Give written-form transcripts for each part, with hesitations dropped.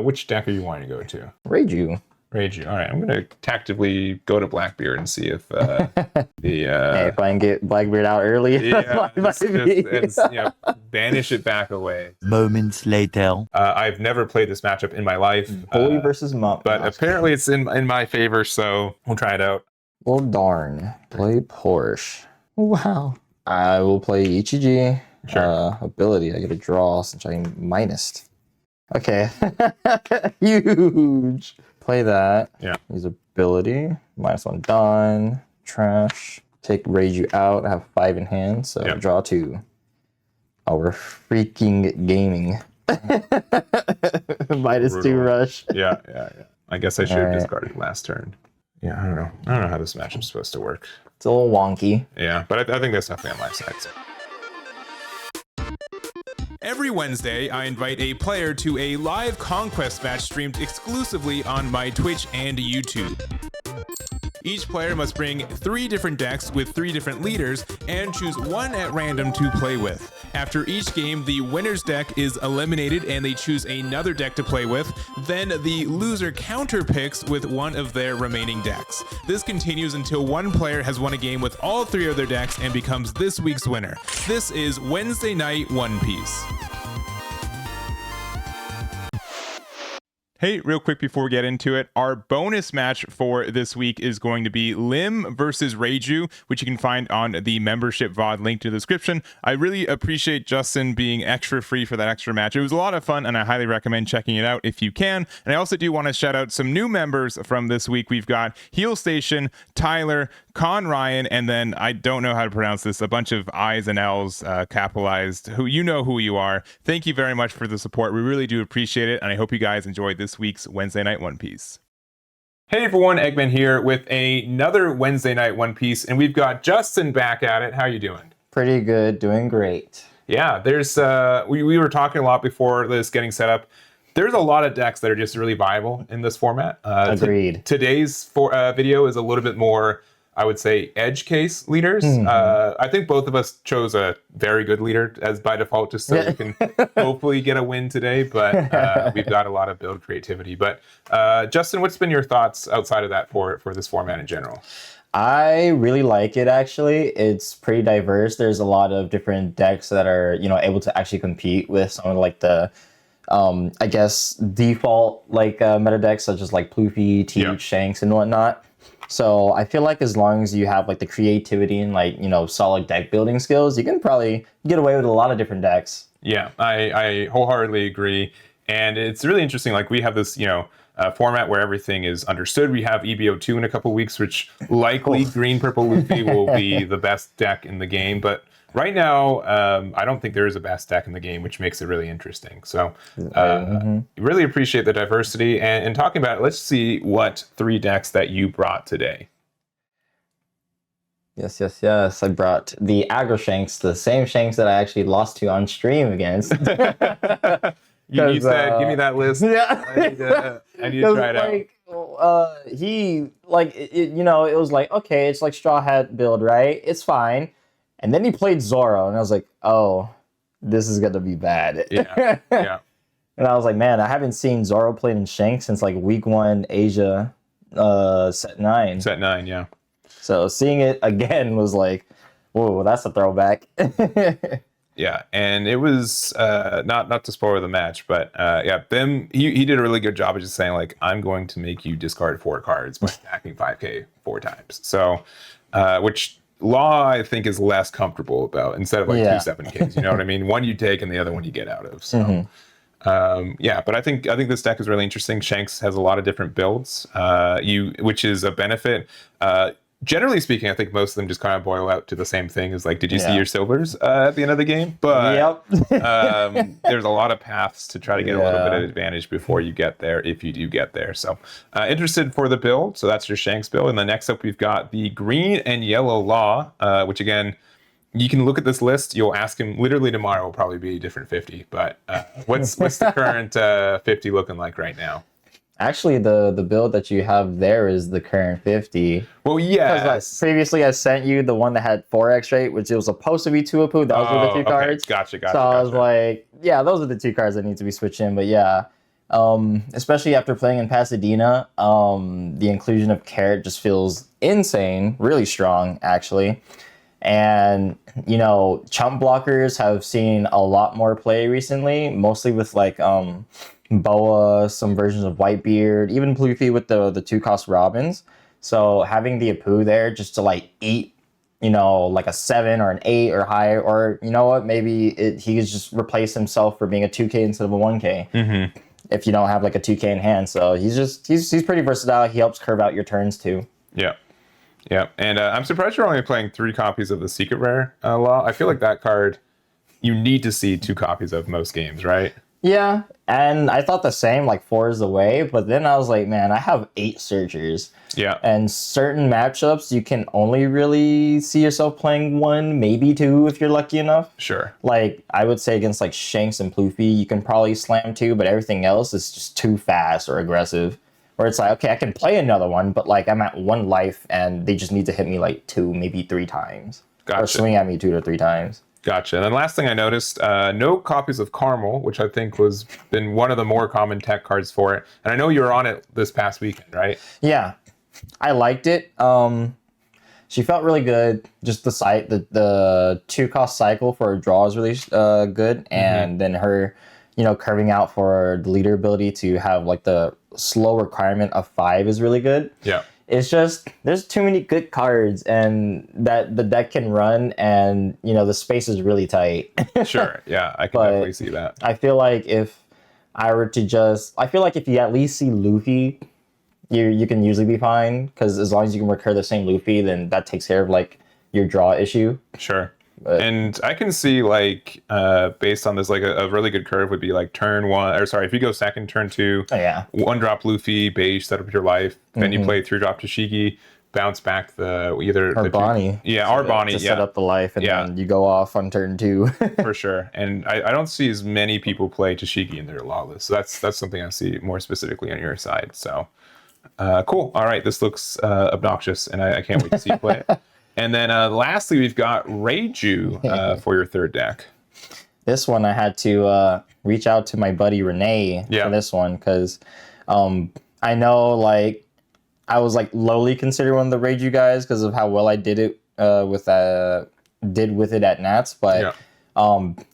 which deck are you wanting to go to? Reiju. Reiju. All right, I'm going to tactically go to Blackbeard and see if Hey, if I can get Blackbeard out early, yeah, banish it back away. Moments later. I've never played this matchup in my life. Bully versus Mop. But apparently it's in my favor, so we'll try it out. Well, darn. Play Porsche. Wow. I will play Ichiji. Sure. Ability. I get a draw since I'm minused. Okay. Huge. Play that. Yeah. Use ability. -1 done. Trash. Take Reiju out. I have 5 in hand, so draw 2. Oh, we're freaking gaming. -2 rush. Yeah. I guess I should have discarded last turn. Yeah, I don't know. I don't know how this matchup's supposed to work. It's a little wonky. Yeah, but I think that's definitely on my side. So. Every Wednesday, I invite a player to a live Conquest match streamed exclusively on my Twitch and YouTube. Each player must bring 3 different decks with 3 different leaders and choose 1 at random to play with. After each game, the winner's deck is eliminated and they choose another deck to play with. Then the loser counter picks with 1 of their remaining decks. This continues until 1 player has won a game with all 3 of their decks and becomes this week's winner. This is Wednesday Night One Piece. Hey, real quick before we get into it, our bonus match for this week is going to be Lim versus Reiju, which you can find on the membership VOD link to the description. I really appreciate Justin being extra free for that extra match. It was a lot of fun, and I highly recommend checking it out if you can. And I also do want to shout out some new members from this week. We've got Heel Station, Tyler, Con Ryan, and then I don't know how to pronounce this, a bunch of I's and L's capitalized, who you know who you are. Thank you very much for the support. We really do appreciate it, and I hope you guys enjoyed this week's Wednesday Night One Piece. Hey everyone, Eggman here with another Wednesday Night One Piece, and we've got Justin back at it. How you doing? Pretty good, doing great. Yeah, there's we were talking a lot before this getting set up. There's a lot of decks that are just really viable in this format. Agreed. Today's video is a little bit more, I would say, edge case leaders. I think both of us chose a very good leader as by default, just so we can hopefully get a win today. But we've got a lot of build creativity. But Justin, what's been your thoughts outside of that for this format in general? I really like it, actually. It's pretty diverse. There's a lot of different decks that are, able to actually compete with some of like the, I guess, default like meta decks, such as like Ploofy, Teach, Shanks, and whatnot. So I feel like as long as you have like the creativity and like, solid deck building skills, you can probably get away with a lot of different decks. Yeah, I wholeheartedly agree. And it's really interesting. Like we have this, format where everything is understood. We have EBO2 in a couple weeks, which likely green, purple, Luffy will be the best deck in the game. But right now, I don't think there is a best deck in the game, which makes it really interesting. So really appreciate the diversity. And talking about it, let's see what 3 decks that you brought today. Yes. I brought the aggro Shanks, the same Shanks that I actually lost to on stream against. You said, give me that list. Yeah. I need to try it out. He, it was like, okay, it's like Straw Hat build, right? It's fine. And then he played Zoro, and I was like, oh, this is going to be bad. Yeah. And I was like, man, I haven't seen Zoro played in Shanks since like week 1 Asia set 9. Set 9, yeah. So seeing it again was like, whoa, that's a throwback. Yeah, and it was not to spoil the match, but he did a really good job of just saying like, I'm going to make you discard 4 cards by stacking 5k 4 times. So, which Law I think is less comfortable about instead of like 2 7ks. You know what I mean? One you take and the other one you get out of. So, but I think this deck is really interesting. Shanks has a lot of different builds, which is a benefit. Generally speaking, I think most of them just kind of boil out to the same thing as like, did you see your silvers at the end of the game? But there's a lot of paths to try to get a little bit of advantage before you get there, if you do get there. So interested for the build. So that's your Shanks build. And then next up, we've got the green and yellow Law, which again, you can look at this list. You'll ask him literally tomorrow will probably be a different 50. But what's the current 50 looking like right now? Actually, the build that you have there is the current 50. Well, yes. Because previously I sent you the one that had 4x rate, which it was supposed to be Tuapu. Those were the 2 cards. Gotcha. So I was like, yeah, those are the 2 cards that need to be switched in. But yeah, Especially after playing in Pasadena. The inclusion of Carrot just feels insane, really strong, actually. And, you know, chump blockers have seen a lot more play recently, mostly with like Boa, some versions of Whitebeard, even Ploofy with the two cost Robins. So having the Apu there just to like eat, you know, like a 7 or an 8 or higher, or you know what, maybe he could just replace himself for being a 2K instead of a 1K. If you don't have like a 2K in hand. So he's pretty versatile. He helps curve out your turns too. Yeah. Yeah. And I'm surprised you're only playing 3 copies of the Secret Rare Law. I feel like that card you need to see 2 copies of most games, right? Yeah. And I thought the same, like 4 is the way. But then I was like, man, I have 8 searchers. Yeah. And certain matchups, you can only really see yourself playing 1, maybe 2 if you're lucky enough. Sure. Like, I would say against like Shanks and Ploofy, you can probably slam 2, but everything else is just too fast or aggressive. Where it's like, okay, I can play another one, but like I'm at 1 life and they just need to hit me like 2, maybe 3 times. Gotcha. Or swing at me 2 to 3 times. Gotcha. And then last thing I noticed, no copies of Caramel, which I think was been one of the more common tech cards for it. And I know you were on it this past weekend, right? Yeah, I liked it. She felt really good. Just the 2 cost cycle for a draw is really good, and then her, you know, curving out for the leader ability to have like the slow requirement of 5 is really good. Yeah. It's just there's too many good cards, and that the deck can run, and you know the space is really tight. Sure. Yeah, I can definitely see that. I feel like if if you at least see Luffy, you can usually be fine, because as long as you can recur the same Luffy, then that takes care of like your draw issue. Sure. And I can see like based on this, like a really good curve would be like turn 1, or sorry, if you go second, turn 2, 1 drop Luffy, beige, set up your life, then you play 3 drop Tashigi, bounce back the either Or Bonnie. Or Bonnie, to set up the life, and then you go off on turn 2. For sure. And I don't see as many people play Tashigi in their lawless. So that's something I see more specifically on your side. So cool. All right, this looks obnoxious, and I can't wait to see you play it. And then lastly, we've got Reiju for your 3rd deck. This one I had to reach out to my buddy Renee for this one, because I know like I was like lowly considered one of the Reiju guys because of how well I did it with it at Nats, but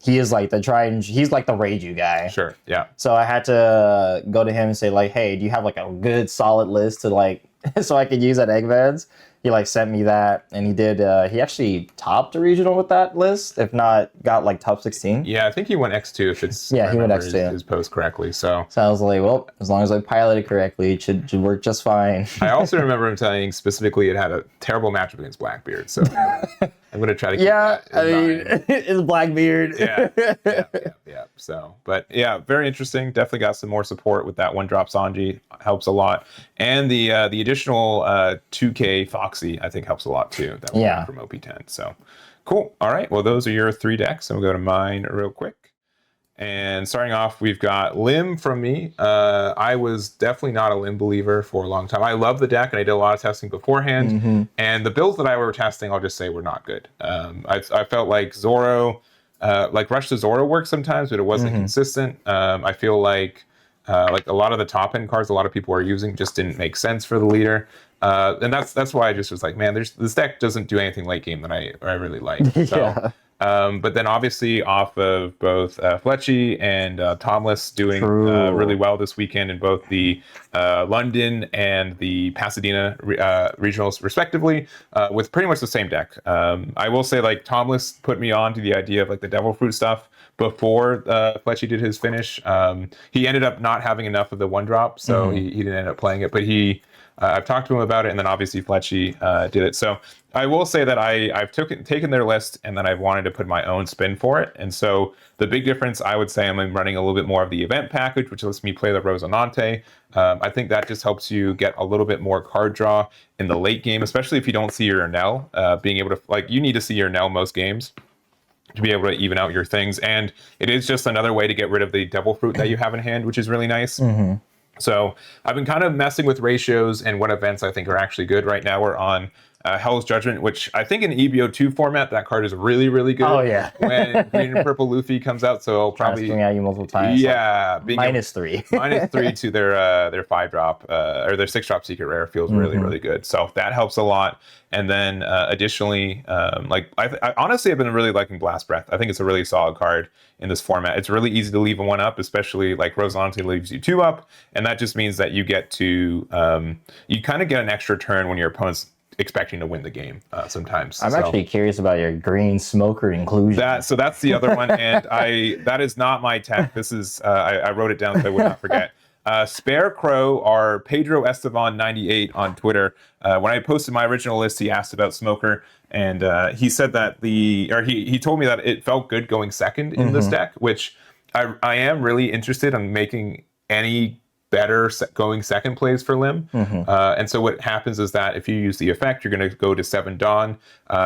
he is like he's like the Reiju guy. Sure. Yeah. So I had to go to him and say like, hey, do you have like a good solid list to like so I could use at Eggman's? He like sent me that, and he did. He actually topped a regional with that list, if not got like top 16. Yeah, I think he went X2 if it's he went X2 his post correctly. So I was like, well, as long as I piloted correctly, it should work just fine. I also remember him telling specifically it had a terrible matchup against Blackbeard. So I'm gonna try to keep that in mind. It's Blackbeard. Yeah. So, but yeah, very interesting. Definitely got some more support with that 1 drop Sanji. Helps a lot, and the additional 2K Foxy I think helps a lot too. That one from OP10. So cool. All right. Well, those are your 3 decks. So we'll go to mine real quick. And starting off, we've got Lim from me. I was definitely not a Lim believer for a long time. I love the deck, and I did a lot of testing beforehand. And the builds that I were testing, I'll just say, were not good. I felt like Zoro, like Rush to Zoro worked sometimes, but it wasn't consistent. I feel like a lot of the top end cards a lot of people are using just didn't make sense for the leader. And that's why I just was like, man, this deck doesn't do anything late game that I really like. So. But then obviously off of both Fletchy and Tomless doing really well this weekend in both the London and the Pasadena regionals respectively, with pretty much the same deck. I will say like Tomless put me on to the idea of like the Devil Fruit stuff before Fletchy did his finish. He ended up not having enough of the 1 drop, so he didn't end up playing it, but I've talked to him about it, and then obviously Fletchy did it. So I will say that I've taken their list, and then I've wanted to put my own spin for it. And so the big difference, I would say, I'm running a little bit more of the event package, which lets me play the Rosinante. I think that just helps you get a little bit more card draw in the late game, especially if you don't see your Nell. Being able to, like, you need to see your Nell most games to be able to even out your things. And it is just another way to get rid of the Devil Fruit that you have in hand, which is really nice. So I've been kind of messing with ratios and what events I think are actually good. Right now we're on Hell's Judgment, which I think in EBO2 format, that card is really, really good. Oh, yeah. When green and purple Luffy comes out, so I'll probably Swing at you multiple times. Yeah, Like, -3. -3 to their 5-drop or their 6-drop secret rare feels really, really good. So that helps a lot. And then additionally, like I honestly have been really liking Blast Breath. I think it's a really solid card in this format. It's really easy to leave a 1-up, especially like Rosalante leaves you 2-up, and that just means that you get to you kind of get an extra turn when your opponent's expecting to win the game sometimes. I'm actually curious about your green smoker inclusion. So that's the other one, and that is not my tech. This is I wrote it down so I would not forget. Spare Crow or Pedro Estevan 98 on Twitter. When I posted my original list, he asked about Smoker, and he said that he told me that it felt good going second in this deck, which I am really interested in making any better going second plays for Lim. And so what happens is that if you use the effect, you're going to go to 7 Dawn.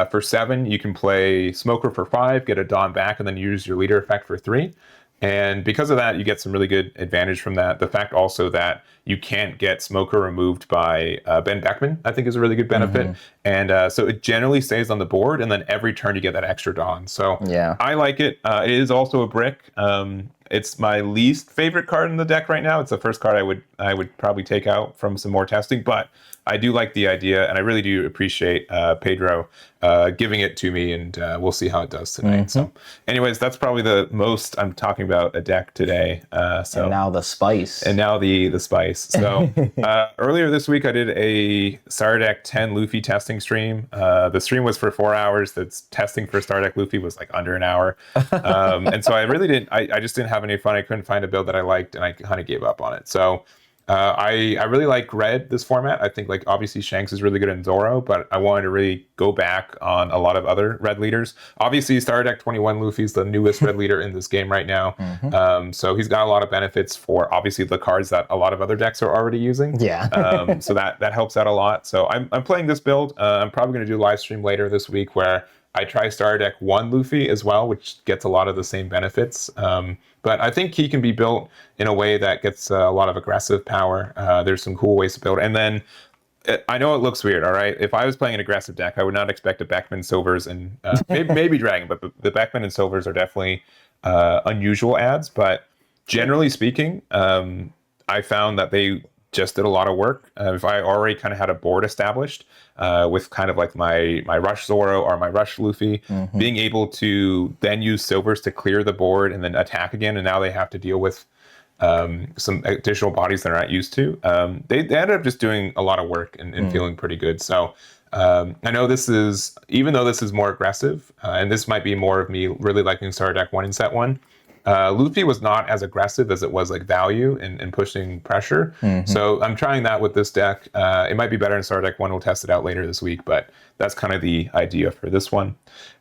For 7, you can play Smoker for 5, get a Dawn back, and then use your leader effect for 3. And because of that, you get some really good advantage from that. The fact also that you can't get Smoker removed by Ben Beckman, I think is a really good benefit. And so it generally stays on the board, and then every turn you get that extra Dawn. So yeah, I like it. It is also a brick. It's my least favorite card in the deck right now. It's the first card I would probably take out from some more testing, but I do like the idea, and I really do appreciate Pedro giving it to me, and we'll see how it does tonight. So anyways, that's probably the most I'm talking about a deck today. So and now the spice. And now the spice. So earlier this week, I did a Star Deck 10 Luffy testing stream. The stream was for 4 hours. The testing for Star Deck Luffy was like under an hour. And so I really didn't, I just didn't have any fun. I couldn't find a build that I liked, and I kind of gave up on it. So I really like red, this format. I think like obviously Shanks is really good in Zoro, but I wanted to really go back on a lot of other red leaders. Obviously Star Deck 21 Luffy's the newest red leader in this game right now. So he's got a lot of benefits for obviously the cards that a lot of other decks are already using. Yeah. So that helps out a lot. So I'm playing this build. I'm probably going to do a live stream later this week where I try Star Deck 1 Luffy as well, which gets a lot of the same benefits. But I think he can be built in a way that gets a lot of aggressive power. There's some cool ways to build. And then I know it looks weird, all right? If I was playing an aggressive deck, I would not expect a Beckman, Silvers, and maybe Dragon, but the Beckman and Silvers are definitely unusual adds. But generally speaking, I found that they just did a lot of work. If I already kind of had a board established with kind of like my Rush Zoro or my Rush Luffy, being able to then use Silvers to clear the board and then attack again, and now they have to deal with some additional bodies they're not used to. They ended up just doing a lot of work and feeling pretty good. So I know this is, even though this is more aggressive, and this might be more of me really liking Star Deck 1 and Set 1, Luffy was not as aggressive as it was like value and pushing pressure. So I'm trying that with this deck. It might be better in Star Deck 1. We'll test it out later this week, but that's kind of the idea for this one.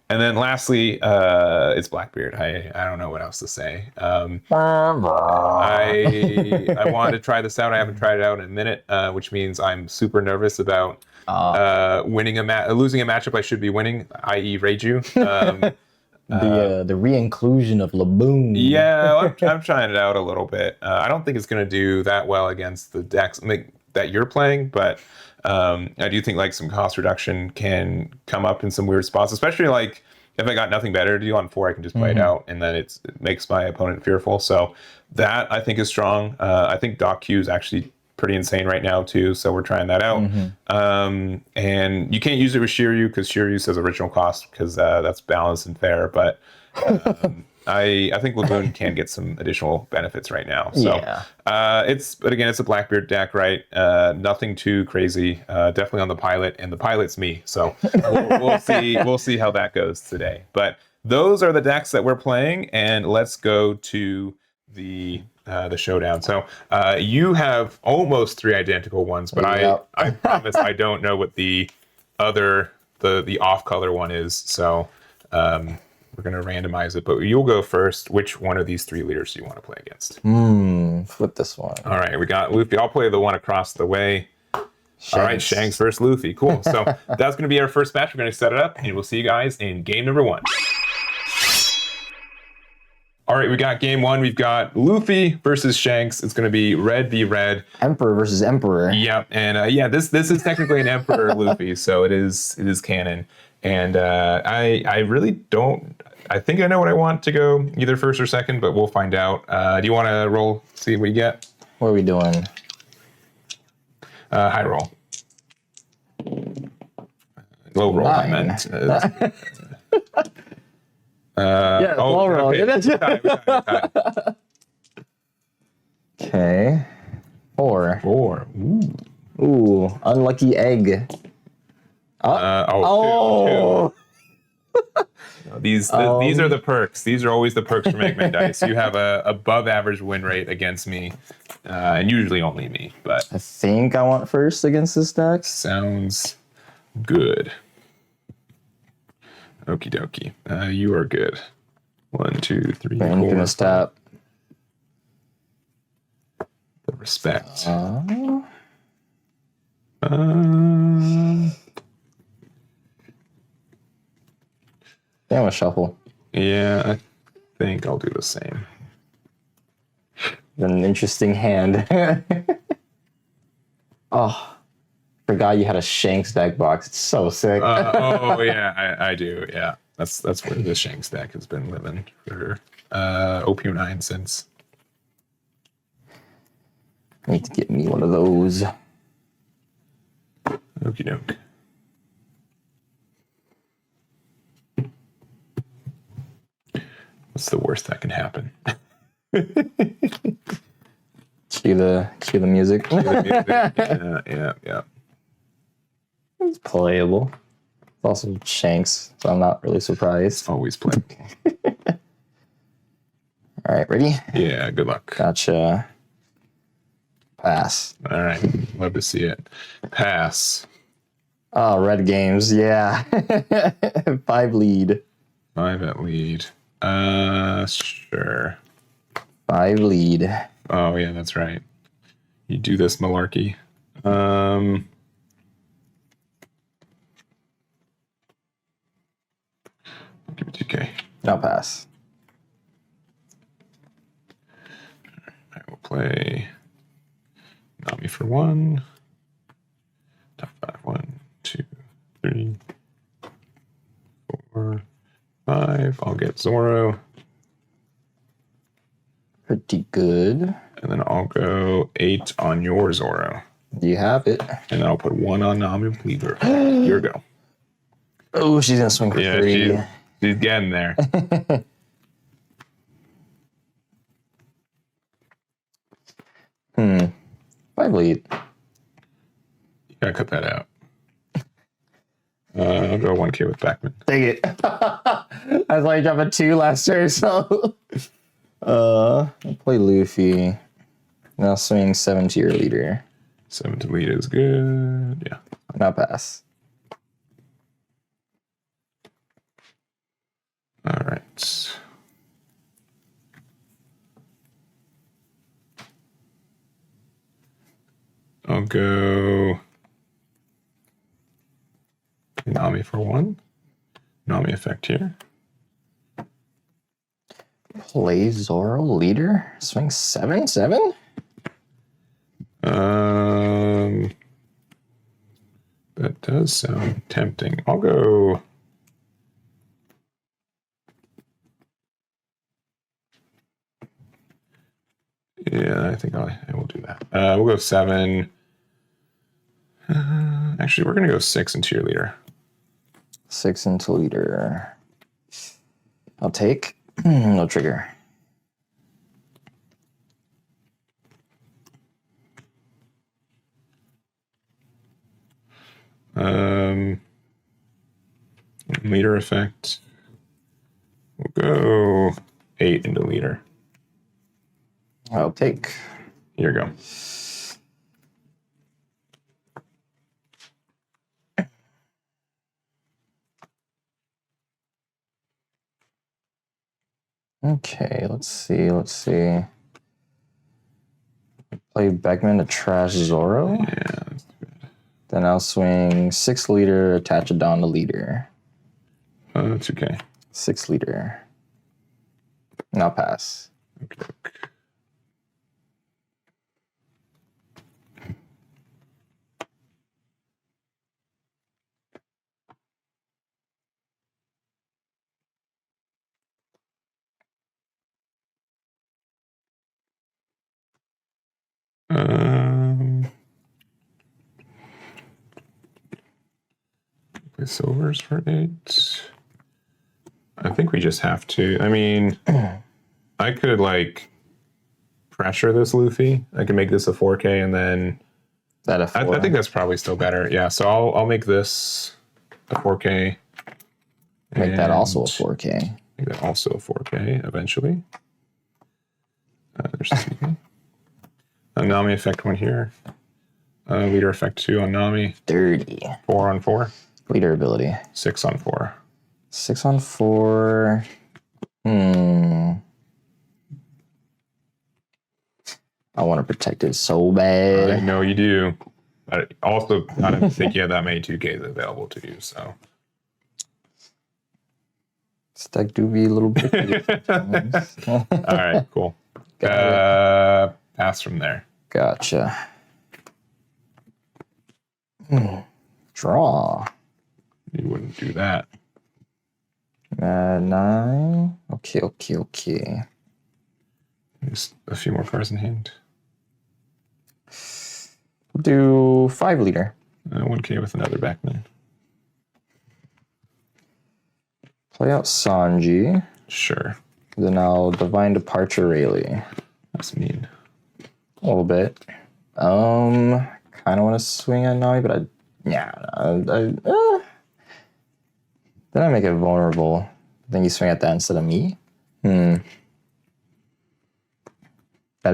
And then lastly, it's Blackbeard. I don't know what else to say. I wanted to try this out. I haven't tried it out in a minute, which means I'm super nervous about losing a matchup I should be winning, i.e. Reiju. The re-inclusion of Laboon. Yeah, I'm trying it out a little bit. I don't think it's going to do that well against the decks that you're playing, but I do think like some cost reduction can come up in some weird spots, especially like if I got nothing better to do on 4, I can just play it out, and then it makes my opponent fearful. So that I think is strong. I think Doc Q is actually pretty insane right now too, so we're trying that out. And you can't use it with Shiryu because Shiryu says original cost because that's balanced and fair, but I think Laboon can get some additional benefits right now. So but again, it's a Blackbeard deck, right? Nothing too crazy. Definitely on the pilot, and the pilot's me. So we'll see how that goes today. But those are the decks that we're playing, and let's go to the showdown. So you have almost 3 identical ones, but I promise I don't know what the other the off color one is. So we're gonna randomize it, but you'll go first. Which one of these 3 leaders do you want to play against? Flip this one. All right, we got Luffy. I'll play the one across the way. Shanks. All right, Shanks versus Luffy. Cool. So that's gonna be our first match. We're gonna set it up, and we'll see you guys in game number 1. All All right, we got game one. We've got Luffy versus Shanks. It's going to be red v red. Emperor versus Emperor. Yep, and yeah, this is technically an Emperor Luffy, so it is canon. And I really don't. I think I know what I want to go either first or second, but we'll find out. Do you want to roll? See what you get. What are we doing? High roll. Low roll. 9. I meant. Yeah, low roll. Okay. Yeah, okay. 4. 4. Ooh, unlucky egg. Two. These are the perks. These are always the perks from Eggman Dice. You have a above average win rate against me, and usually only me. But I think I want first against this deck. sounds good. Okie dokie. You are good. 1, 2, 3, I'm 4. gonna stop. The respect. Uh, Yeah, I'm gonna shuffle. Yeah, I think I'll do the same. An interesting hand. Oh, forgot you had a Shanks deck box. It's so sick. Oh yeah, I do. Yeah, that's where the Shanks deck has been living for OP10 since. Need to get me one of those. Okie doke. What's the worst that can happen? Cue the music. Yeah. It's playable. It's also Shanks, so I'm not really surprised. Always play. All right, ready? Yeah, good luck. Gotcha. Pass. All right, love to see it. Pass. Oh, red games. Yeah. 5 lead. 5 at lead. Sure. 5 lead. Oh yeah, that's right. You do this malarkey. Give me 2K. No pass. I will play Nami for 1. Top 5. 1, 2, 3, 4, 5. I'll get Zoro. Pretty good. And then I'll go 8 on your Zoro. You have it. And then I'll put 1 on Nami Bleeder. Here we go. Oh, she's gonna swing for 3. She's getting there. 5 lead. You gotta cut that out. I'll go 1K with Backman. Dang it. I saw you drop a 2 last turn, so. I'll play Luffy. Now swing 7 to your leader. 7 to lead is good. Yeah. Now pass. All right. I'll go Nami for 1. Nami effect here. Play Zoro leader. Swing 7. That does sound tempting. I'll go. Yeah, I think I will do that. We'll go 7. Actually, we're gonna go 6 into your leader. 6 into leader. I'll take. No trigger. Leader effect. We'll go 8 into leader. I'll take. Here you go. Okay, let's see. Play Beckman to trash Zoro. Yeah, that's good. Then I'll swing 6 leader, attach a Dawn to leader. That's okay. 6 leader. I'll pass. Okay. Play silvers for 8. I think we just have to. I mean, I could like pressure this Luffy. I can make this a 4K and then That a 4. I think that's probably still better. Yeah, so I'll make this a 4K. Make that also a 4K. Make that also a 4K eventually. There's 2K. Nami effect 1 here. Leader effect 2 on Nami. Dirty. 4 on 4. Leader ability. 6 on 4. 6 on 4. I want to protect it so bad. I know you do. But also, I don't think you have that many 2Ks available to you, so. This deck do be a little bit. All right, cool. Pass from there. Gotcha. Draw. You wouldn't do that. 9. Okay. Just a few more cards in hand. We'll do 5 leader. 1K with another backman. Play out Sanji. Sure. Then I'll Divine Departure Rayleigh. That's mean. A little bit. Kind of want to swing at Nami, but then I make it vulnerable. I think you swing at that instead of me. That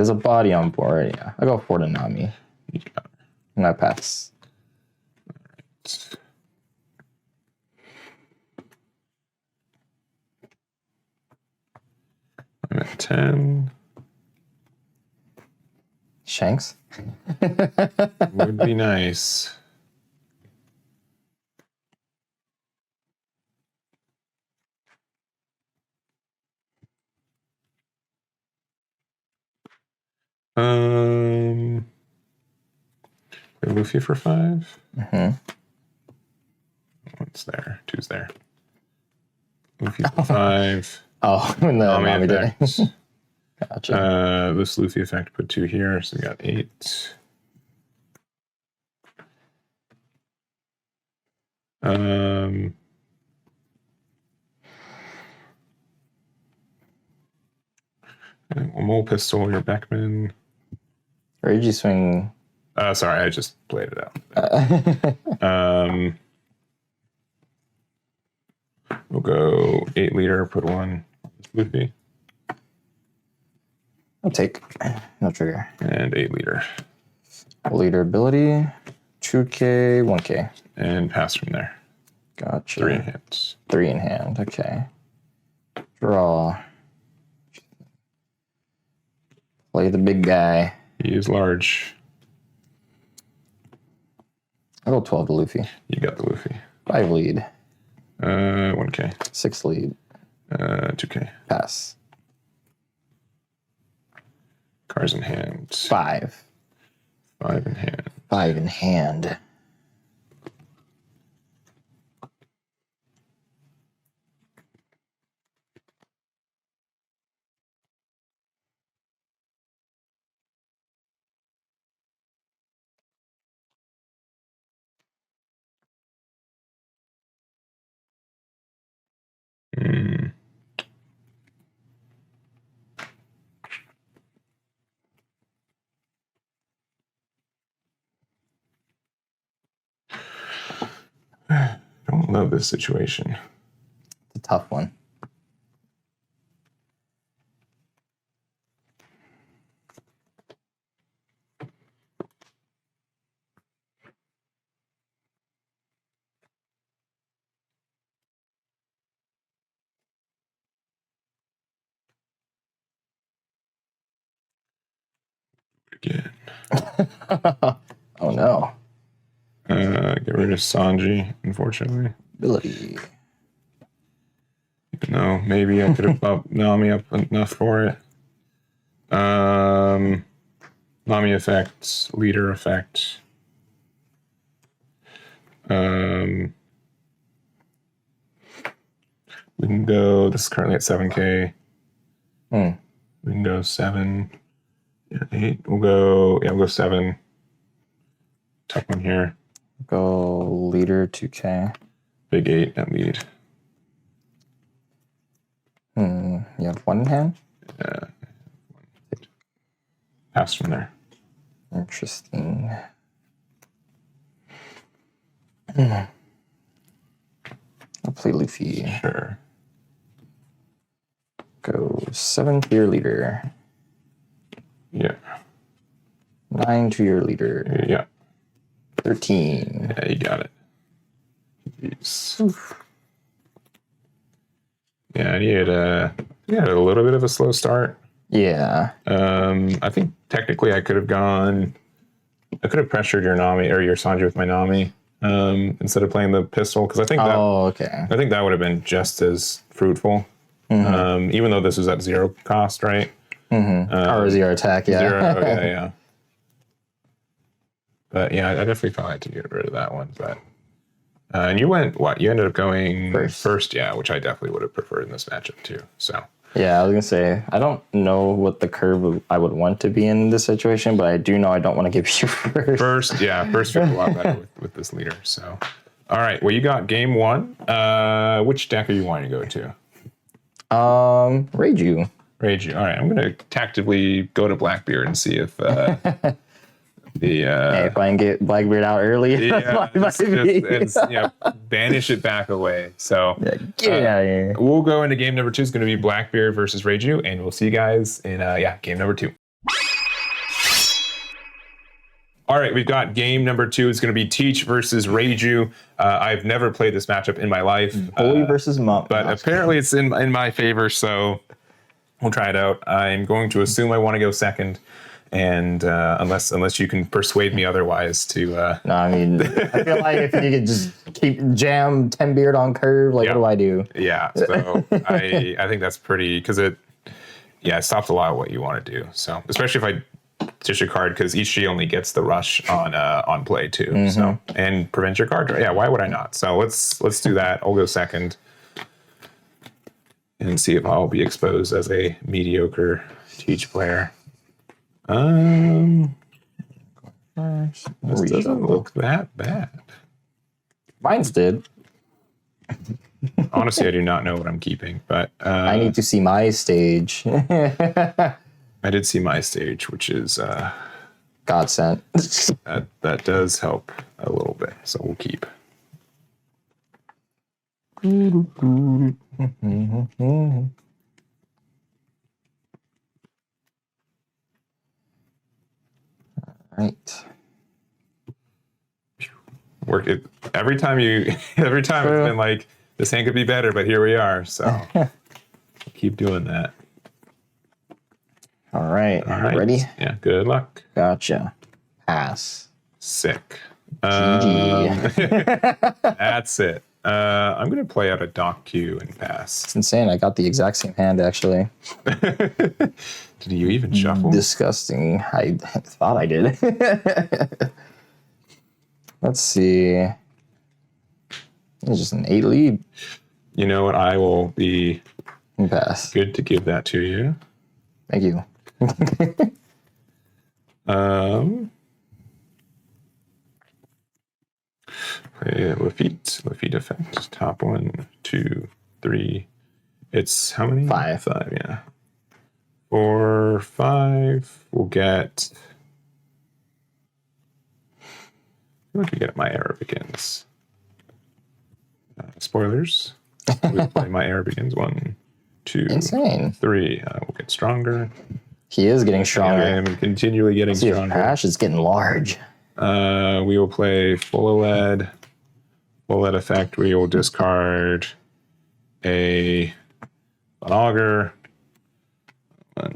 is a body on board. Yeah, I go 4 to Nami. And I pass. Right. I'm at 10. Shanks? Would be nice. Luffy for 5. What's there? 2's there. Luffy for 5. Oh, when the Nami did. Gotcha. This Luffy effect put 2 here, so we got 8. One more pistol, your backman. Or did you swing? Sorry, I just played it out. We'll go 8 leader, put 1 Luffy. I'll take. No trigger. And 8 leader. Leader ability. 2K, 1K. And pass from there. Gotcha. 3 in hand. 3 in hand. Okay. Draw. Play the big guy. He is large. I'll go 12 to Luffy. You got the Luffy. 5 lead. 1K. 6 lead. 2K. Pass. Cards in hand. 5. 5 in hand. 5 in hand. Don't love this situation. It's a tough one. Again. Oh no. Get rid of Sanji, unfortunately. Ability. Even though Maybe I could have bumped Nami up enough for it. Nami effect, leader effect. We can go, this is currently at 7K. We can go 7, 8. We'll go 7. Tuck one here. Go leader 2K. Big 8 at lead. You have one in hand? Yeah. Pass from there. Interesting. I'll play Luffy. Sure. Go 7 to your leader. Yeah. 9 to your leader. Yeah. 13. Yeah, you got it. Jeez. Yeah, you had a little bit of a slow start. Yeah. I think technically I could have pressured your Nami or your Sanji with my Nami instead of playing the pistol, because I think okay. I think that would have been just as fruitful. Even though this was at 0 cost, right? Or 0 attack, yeah. 0, yeah. But yeah, I definitely felt I had to get rid of that one. But and you went what? You ended up going first, yeah, which I definitely would have preferred in this matchup too. So yeah, I was gonna say I don't know what the curve I would want to be in this situation, but I do know I don't want to give you first. First feels a lot better with this leader. So all right, well you got game 1. Which deck are you wanting to go to? Reiju. Reiju. All right, I'm gonna tactically go to Blackbeard and see if hey, if I can get Blackbeard out early, banish it back away. So get it out of here. We'll go into game number 2. It's going to be Blackbeard versus Reiju, and we'll see you guys in game number 2. All right, we've got game number 2. It's going to be Teach versus Reiju. I've never played this matchup in my life. Bully versus Mump. But apparently it's in my favor, so we'll try it out. I'm going to assume I want to go second. And unless you can persuade me otherwise to no, I mean I feel like if you could just keep jam 10 beard on curve, like what do I do? Yeah, so I think that's pretty, because it stops a lot of what you want to do. So especially if I dish a card, because each G only gets the rush on play too. So and prevent your card draw. Yeah, why would I not? So let's do that. I'll go second and see if I'll be exposed as a mediocre Teach player. This doesn't look that bad. Mine's did. Honestly, I do not know what I'm keeping, but I need to see my stage. I did see my stage, which is God sent. that does help a little bit, so we'll keep. Right. Work it every time it's been like this hand could be better, but here we are. So keep doing that. All right. Ready? Yeah. Good luck. Gotcha. Pass. Sick. GG. That's it. I'm gonna play out a dock queue and pass. It's insane. I got the exact same hand actually. Did you even shuffle? Disgusting. I thought I did. Let's see. It's just an 8 lead. You know what? I will be Pass. good to give that to you. Thank you. Play Lafitte effect. Top 1, 2, 3. It's how many? 5. 5, yeah. 4, 5. We'll get. What do we get? My era begins. Spoilers. We play My era begins. 1, 2, Insane. 3. We'll get stronger. He is getting stronger. I am continually getting stronger. Ash is getting large. We will play full lead. Full lead effect. We will discard an auger. 1,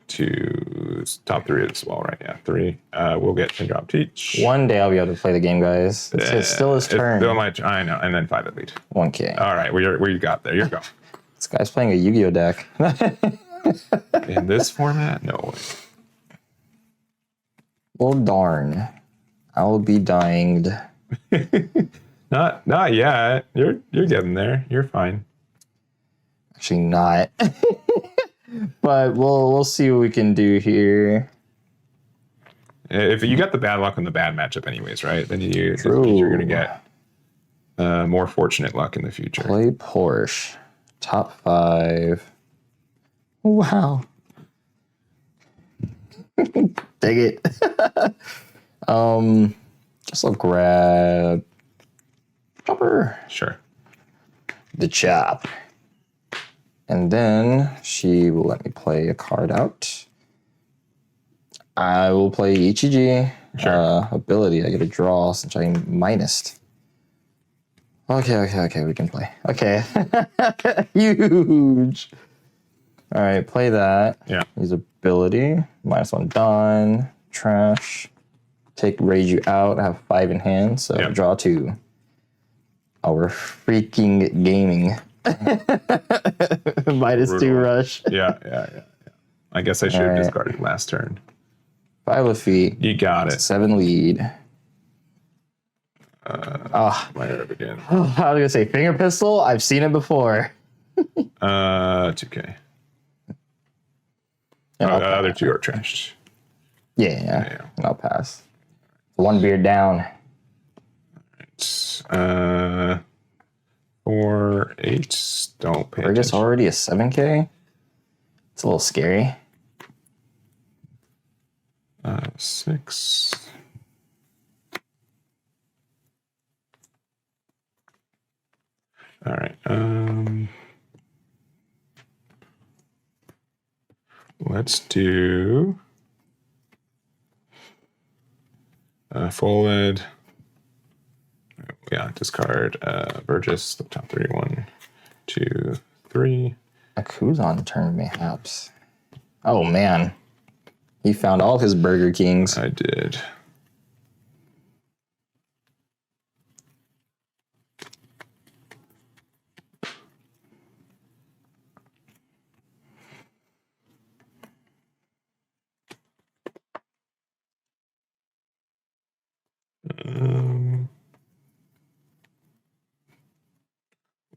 2, top 3 as well, right? Yeah, 3. We'll get Pin Drop Teach. One day I'll be able to play the game, guys. It's still his turn. It's still I know, and then 5 at lead. 1K. All right, where you got there? You're going. This guy's playing a Yu-Gi-Oh deck. In this format, no way. Well, darn. I will be dying. Not yet. You're getting there. You're fine. Actually, not. But we'll see what we can do here. If you got the bad luck on the bad matchup, anyways, right? Then you're gonna get more fortunate luck in the future. Play Porsche. Top 5. Wow. Dang it. Just I'll grab Chopper. Sure. The chop. And then she will let me play a card out. I will play Ichiji. Sure. Ability. I get a draw since I'm minused. Okay, we can play. Okay. Huge. All right, play that. Yeah. Use ability. -1 done. Trash. Take Reiju out. I have 5 in hand, so Yeah. draw 2. Oh, we're freaking gaming. -2 rush. Yeah. I guess I should have discarded last turn. 5 of feet. You got it. 7 lead. My herb again. I was gonna say finger pistol. I've seen it before. 2K. And The other 2 are trashed. Yeah. And I'll pass. 1 beer down. 4, 8. Don't pay Burgess attention. already a 7K. It's a little scary. 6. All right. Let's do Full-Ed. Yeah, discard Burgess, the top 3. 1, 2, 3. A Kuzan turn, mayhaps. Oh, man. He found all his Burger Kings. I did.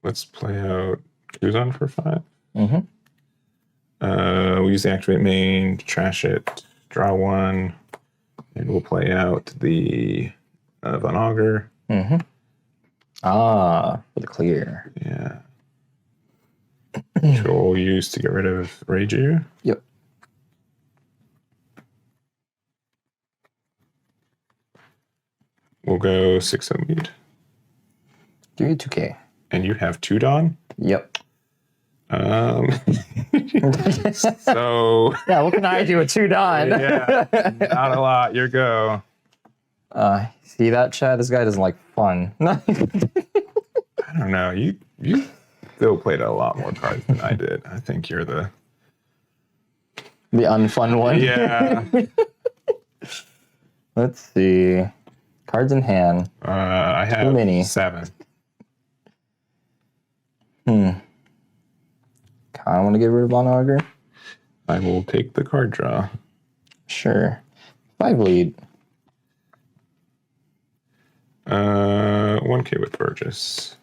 Let's play out Kuzan for 5. Mm-hmm. We'll use the activate main to trash it, draw 1, and we'll play out the Von Augur. Mm-hmm. For the clear. Yeah. Which we'll use to get rid of Reiju. Yep. We'll go 6 of lead. Give me 2K. And you have 2 Dawn? Yep. So Yeah, what can I do with 2 Dawn? yeah, not a lot. Your go. See that, Chad? This guy doesn't like fun. I don't know. You still played a lot more cards than I did. I think you're the unfun one. yeah. Let's see. Cards in hand. I have Too many. 7. Kind of want to get rid of Von Augur. I will take the card draw. Sure. 5 lead. 1K with Burgess.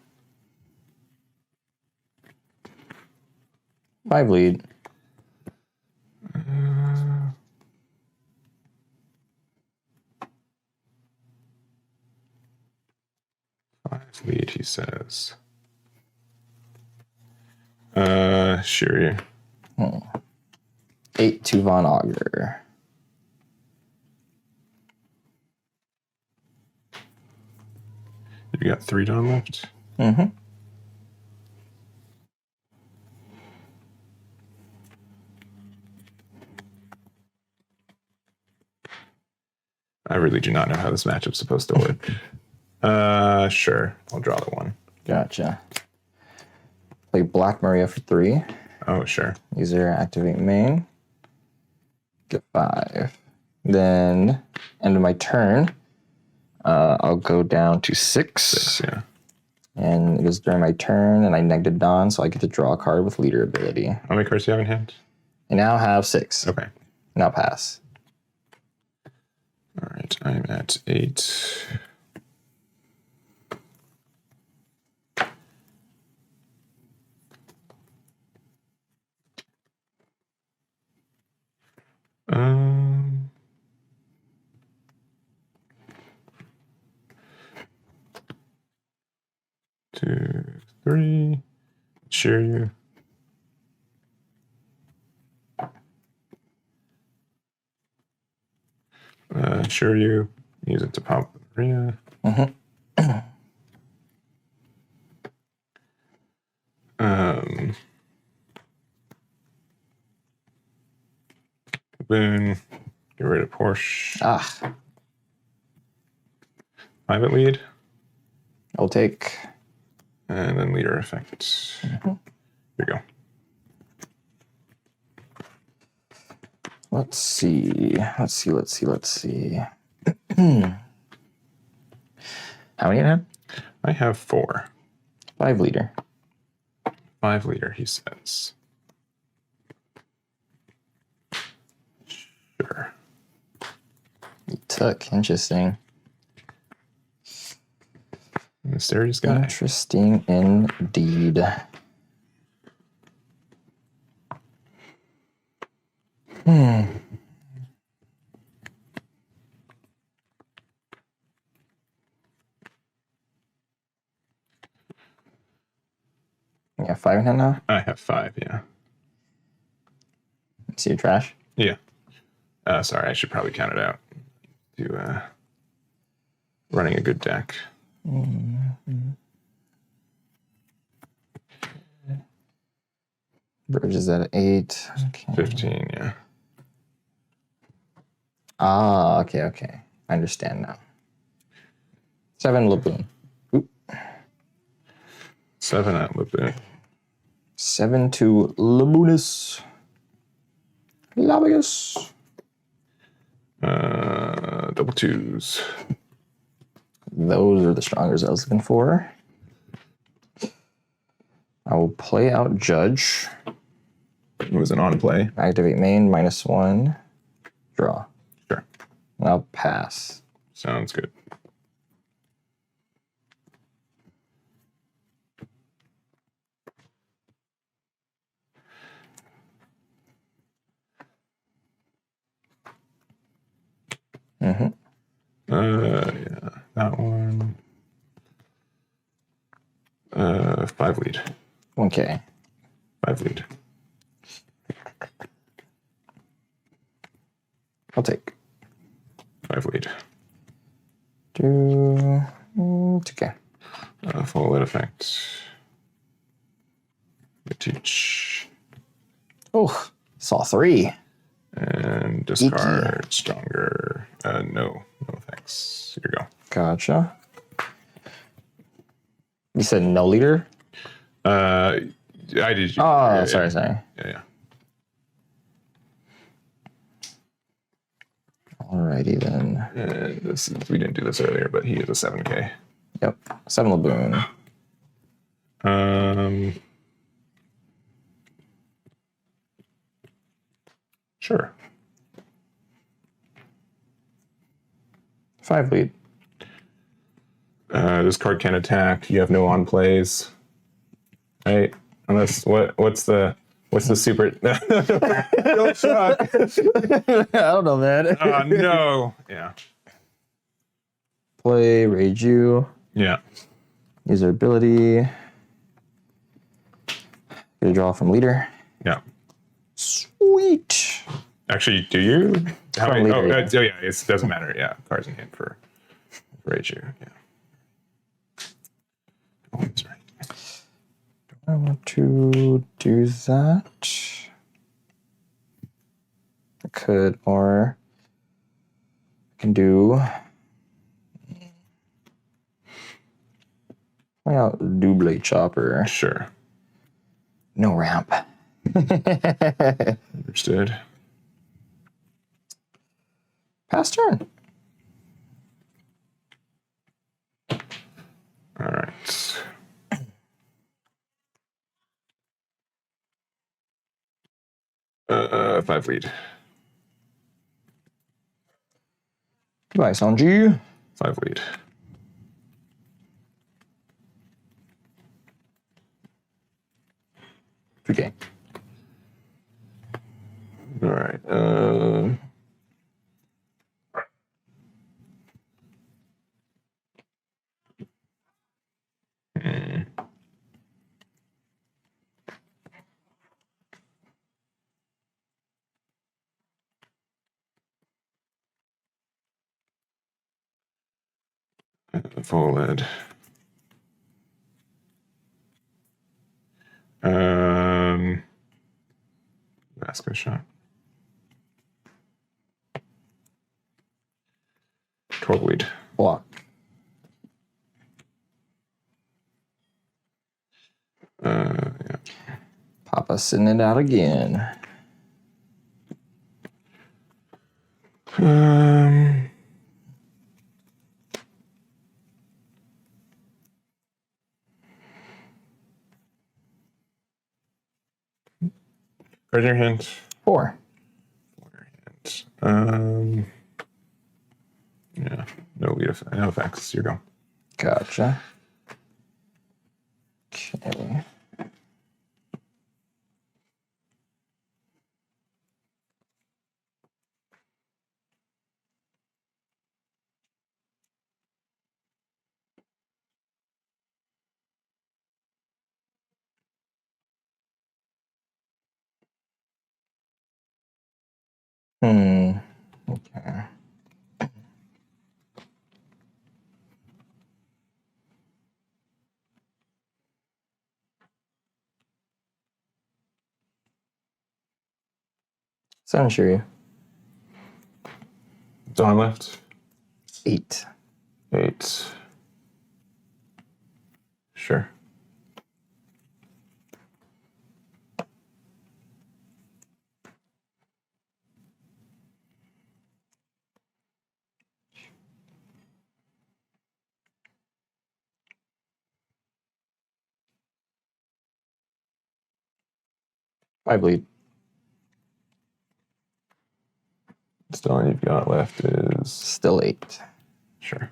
5 lead. Lead, he says. Sure. 8 to Von Augur. You got 3 Dawn left? Mm-hmm. I really do not know how this matchup's supposed to work. Sure. I'll draw the 1. Gotcha. Play Black Maria for 3. Oh, sure. User activate main. Get 5. Then, end of my turn, I'll go down to 6. 6, yeah. And it is during my turn, and I negated Dawn, so I get to draw a card with leader ability. How many cards do you have in hand? I now have 6. Okay. Now pass. All right, I'm at 8. Um, 2, 3. Share you. Share you. Use it to pop the arena. Boon. Get rid of Porsche. Ah, Private lead. I'll take. And then leader effect. Here we go. Let's see. How many do I have? I have 4. 5 leader. 5 leader, he says. Sure. You took. Interesting. Mysterious guy. Interesting indeed. You have 5 in hand now? I have 5, yeah. See your trash? Yeah. Sorry, I should probably count it out. To running a good deck. Bridge is at 8. Okay. 15, yeah. Ah, okay. I understand now. 7 Laboon. Oop. 7 at Laboon. 7 to Laboonus. Labigus. Double 2s. Those are the strongers I was looking for. I will play out Judge. It was an on play. Activate main, -1. Draw. Sure. And I'll pass. Sounds good. Yeah, that one. 5 lead. Okay. 5 lead. I'll take. 5 lead. Okay. Full lead effect. Teach. Oh, saw 3. And discard stronger. No thanks. Here you go. Gotcha. You said no leader? I did. Oh, sorry. Yeah. Alrighty then. And this is, we didn't do this earlier, but he is a 7K. Yep. 7 Laboon. Sure. 5 lead. This card can attack. You have no on plays, right? Unless what's the super? Don't shock. I don't know, man. No. Yeah. Play Reiju. Yeah. Use their ability. Get a draw from leader. Yeah. Sweet. Actually, do you? How many? Leader, Yeah. yeah. It doesn't matter. Yeah, cards in hand for Reiju. Yeah. Oh, that's right. I want to do that. I could, or I can do. Try out Double Chopper. Sure. No ramp. Understood. Pass turn. All right. 5 lead. Goodbye, Sanji. 5 lead. Okay. All right. Forward. Ask a shot. 12 lead. Block. Yeah. Papa sitting it out again. Where's your hint? 4. Yeah, no lead effect, no effects. You're going. Gotcha. Okay. Okay. Century. Dawn left. 8. 8. Sure. I bleed. Still all you've got left is Still 8. sure.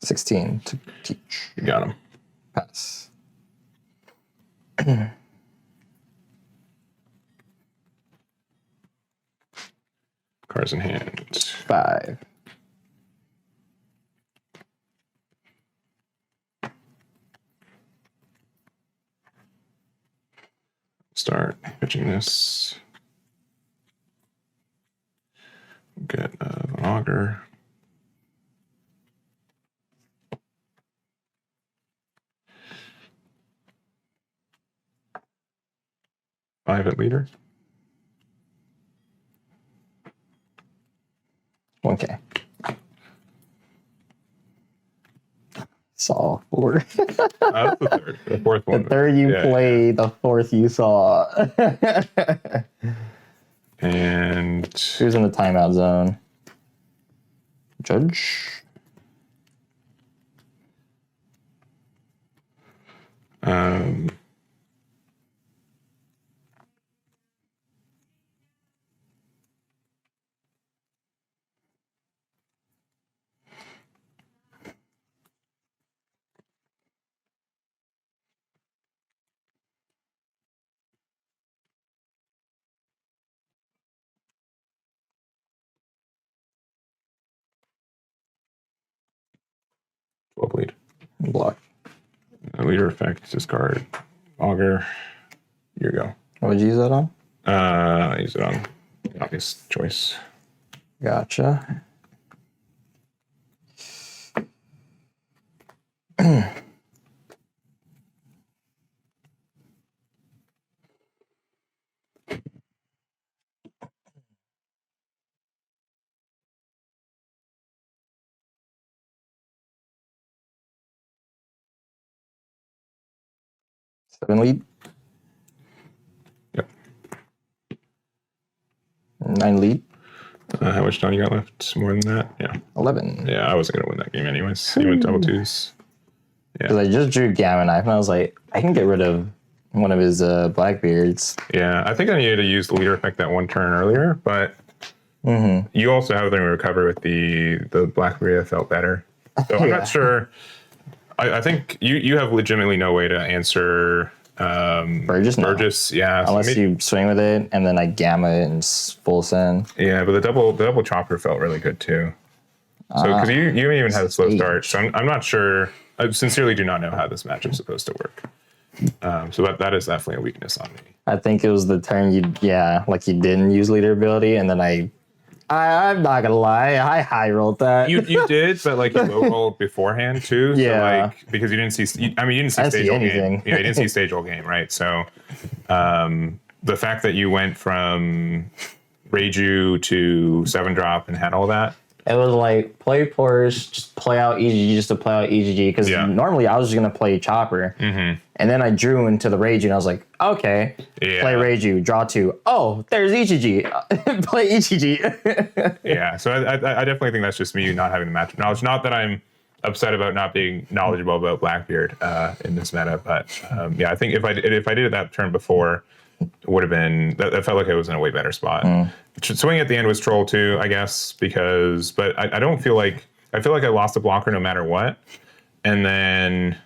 $16 to teach. You got him. Pass. Cards in hand. 5. Start pitching this. Get an auger. 5 at leader. 1K. Saw 4. That's the third. The fourth one. The third you played, the fourth you saw. And who's in the timeout zone? Judge. lead. Block. Leader effect, discard auger. Here you go. What would you use that on? Use it on obvious choice. Gotcha. Seven lead. Yep. 9 lead. How much time you got left? More than that? Yeah. 11. Yeah, I wasn't gonna win that game anyways. You went double twos. Because I just drew Gamma Knife, and I was like, I can get rid of one of his Blackbeards. Yeah, I think I needed to use the leader effect that one turn earlier, but you also have the recover with the Blackbeard that felt better. So I'm not sure. I think you have legitimately no way to answer Burgess? No. Burgess, yeah. Unless you swing with it, and then I Gamma it and full send. Yeah, but the double chopper felt really good too. So because you even had a slow start, so I'm not sure. I sincerely do not know how this matchup's supposed to work. So that is definitely a weakness on me. I think it was the turn you didn't use leader ability, and then I'm not gonna lie, I high rolled that. You did, but like you low rolled beforehand too. Yeah. So like because you didn't see, you didn't see stage whole game. Yeah, you didn't see stage whole game, right? So the fact that you went from Reiju to 7-drop and had all that. It was like play Porsche, just play out EGG just to play out EGG. Because normally I was just gonna play Chopper, and then I drew into the Reiju, and I was like, okay, play Reiju, draw 2. Oh, there's EGG, play EGG. Yeah, so I definitely think that's just me not having the matchup knowledge. Not that I'm upset about not being knowledgeable about Blackbeard in this meta, but yeah, I think if I did it that turn before, it would have been that felt like it was in a way better spot. Swing at the end was troll too, I guess, but I don't feel like I lost a blocker no matter what, and then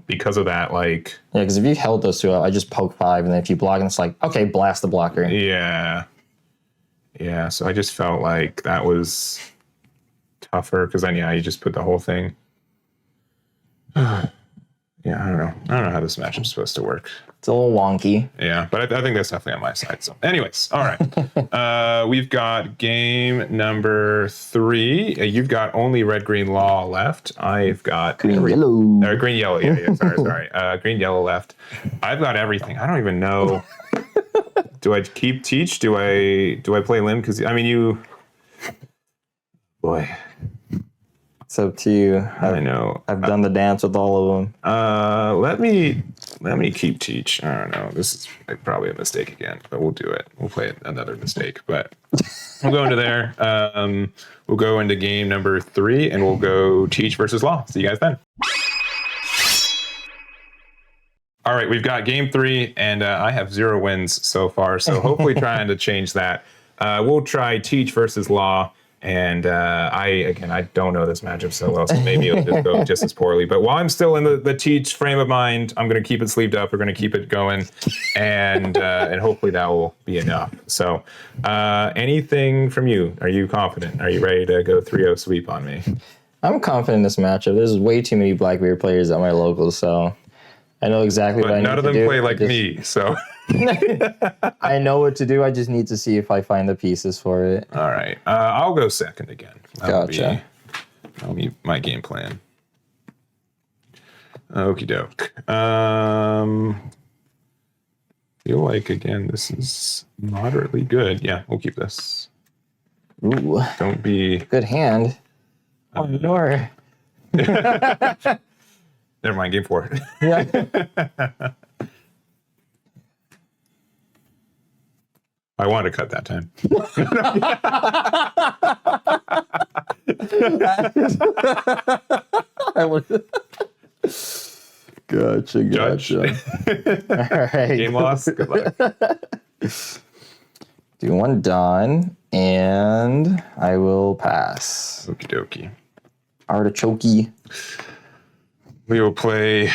because of that, like because if you held those two up, I just poke 5, and then if you block, and it's like okay, blast the blocker. Yeah. So I just felt like that was tougher because then you just put the whole thing. Yeah, I don't know how this matchup's supposed to work. It's a little wonky. Yeah, but I think that's definitely on my side. So anyways, all right. We've got game number 3. You've got only red-green law left. I've got green-yellow. Green-yellow, yeah, sorry. Green-yellow left. I've got everything. I don't even know. Do I keep teach? Do I play limb? Because, I mean, you... Boy... It's up to you. I know. I've done the dance with all of them. Let me keep teach. I don't know. This is probably a mistake again, but we'll do it. We'll play another mistake, but we'll go into there. We'll go into game number 3, and we'll go teach versus law. See you guys then. All right, we've got game 3, and I have 0 wins so far, so hopefully trying to change that. We'll try teach versus law. And I don't know this matchup so well, so maybe it'll just go just as poorly. But while I'm still in the teach frame of mind, I'm going to keep it sleeved up. We're going to keep it going, and hopefully that will be enough. So anything from you? Are you confident? Are you ready to go 3-0 sweep on me? I'm confident in this matchup. There's way too many Blackbeard players at my locals, so I know exactly what I need to do. But none of them play like me, so... I know what to do. I just need to see if I find the pieces for it. All right. I'll go second again. That'll be my game plan. Okie doke. Feel like, again, this is moderately good. Yeah, we'll keep this. Ooh. Don't be... Good hand. On the door. Never mind, game 4. Yeah. I wanted to cut that time. Gotcha. All right. Game loss. Good luck. Do 1 done, and I will pass. Okie dokie. Artichoke. We will play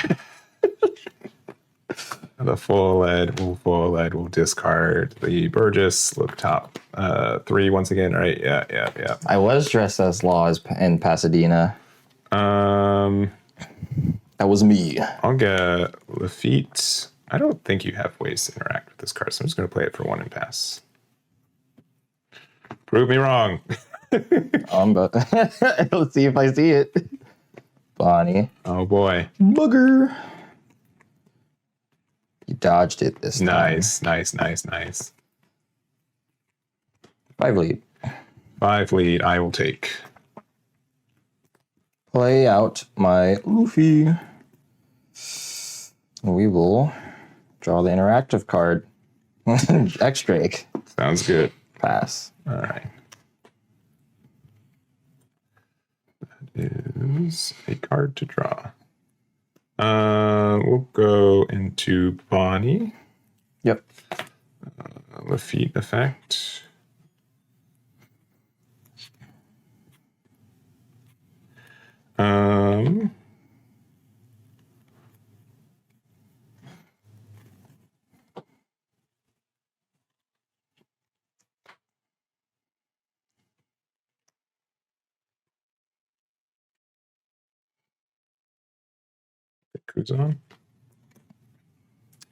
the full lead. We'll discard the Burgess. Look top 3 once again. Right? Yeah. I was dressed as Law in Pasadena. That was me. I'll get Lafitte. I don't think you have ways to interact with this card, so I'm just going to play it for 1 and pass. Prove me wrong. But let's see if I see it. Bonnie. Oh boy. Booger. You dodged it this time. Nice. 5 lead. 5 lead, I will take. Play out my Luffy. We will draw the interactive card. X-Drake. Sounds good. Pass. All right. That is a card to draw. We'll go into Bonnie. Yep. Lafitte effect. Kuzan.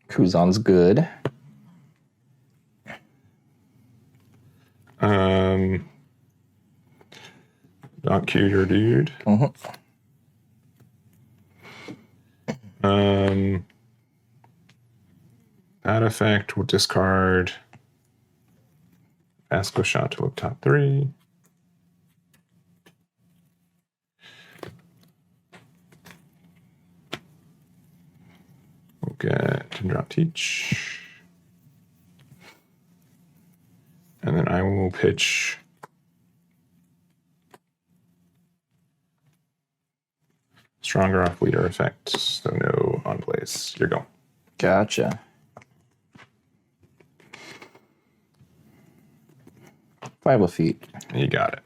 Kuzan's good. Not cute or dude. That effect will discard Vasco shot to look top 3. We'll get to drop teach. And then I will pitch stronger off leader effect, so no on place. Your go. Gotcha. 5 Lafitte. You got it.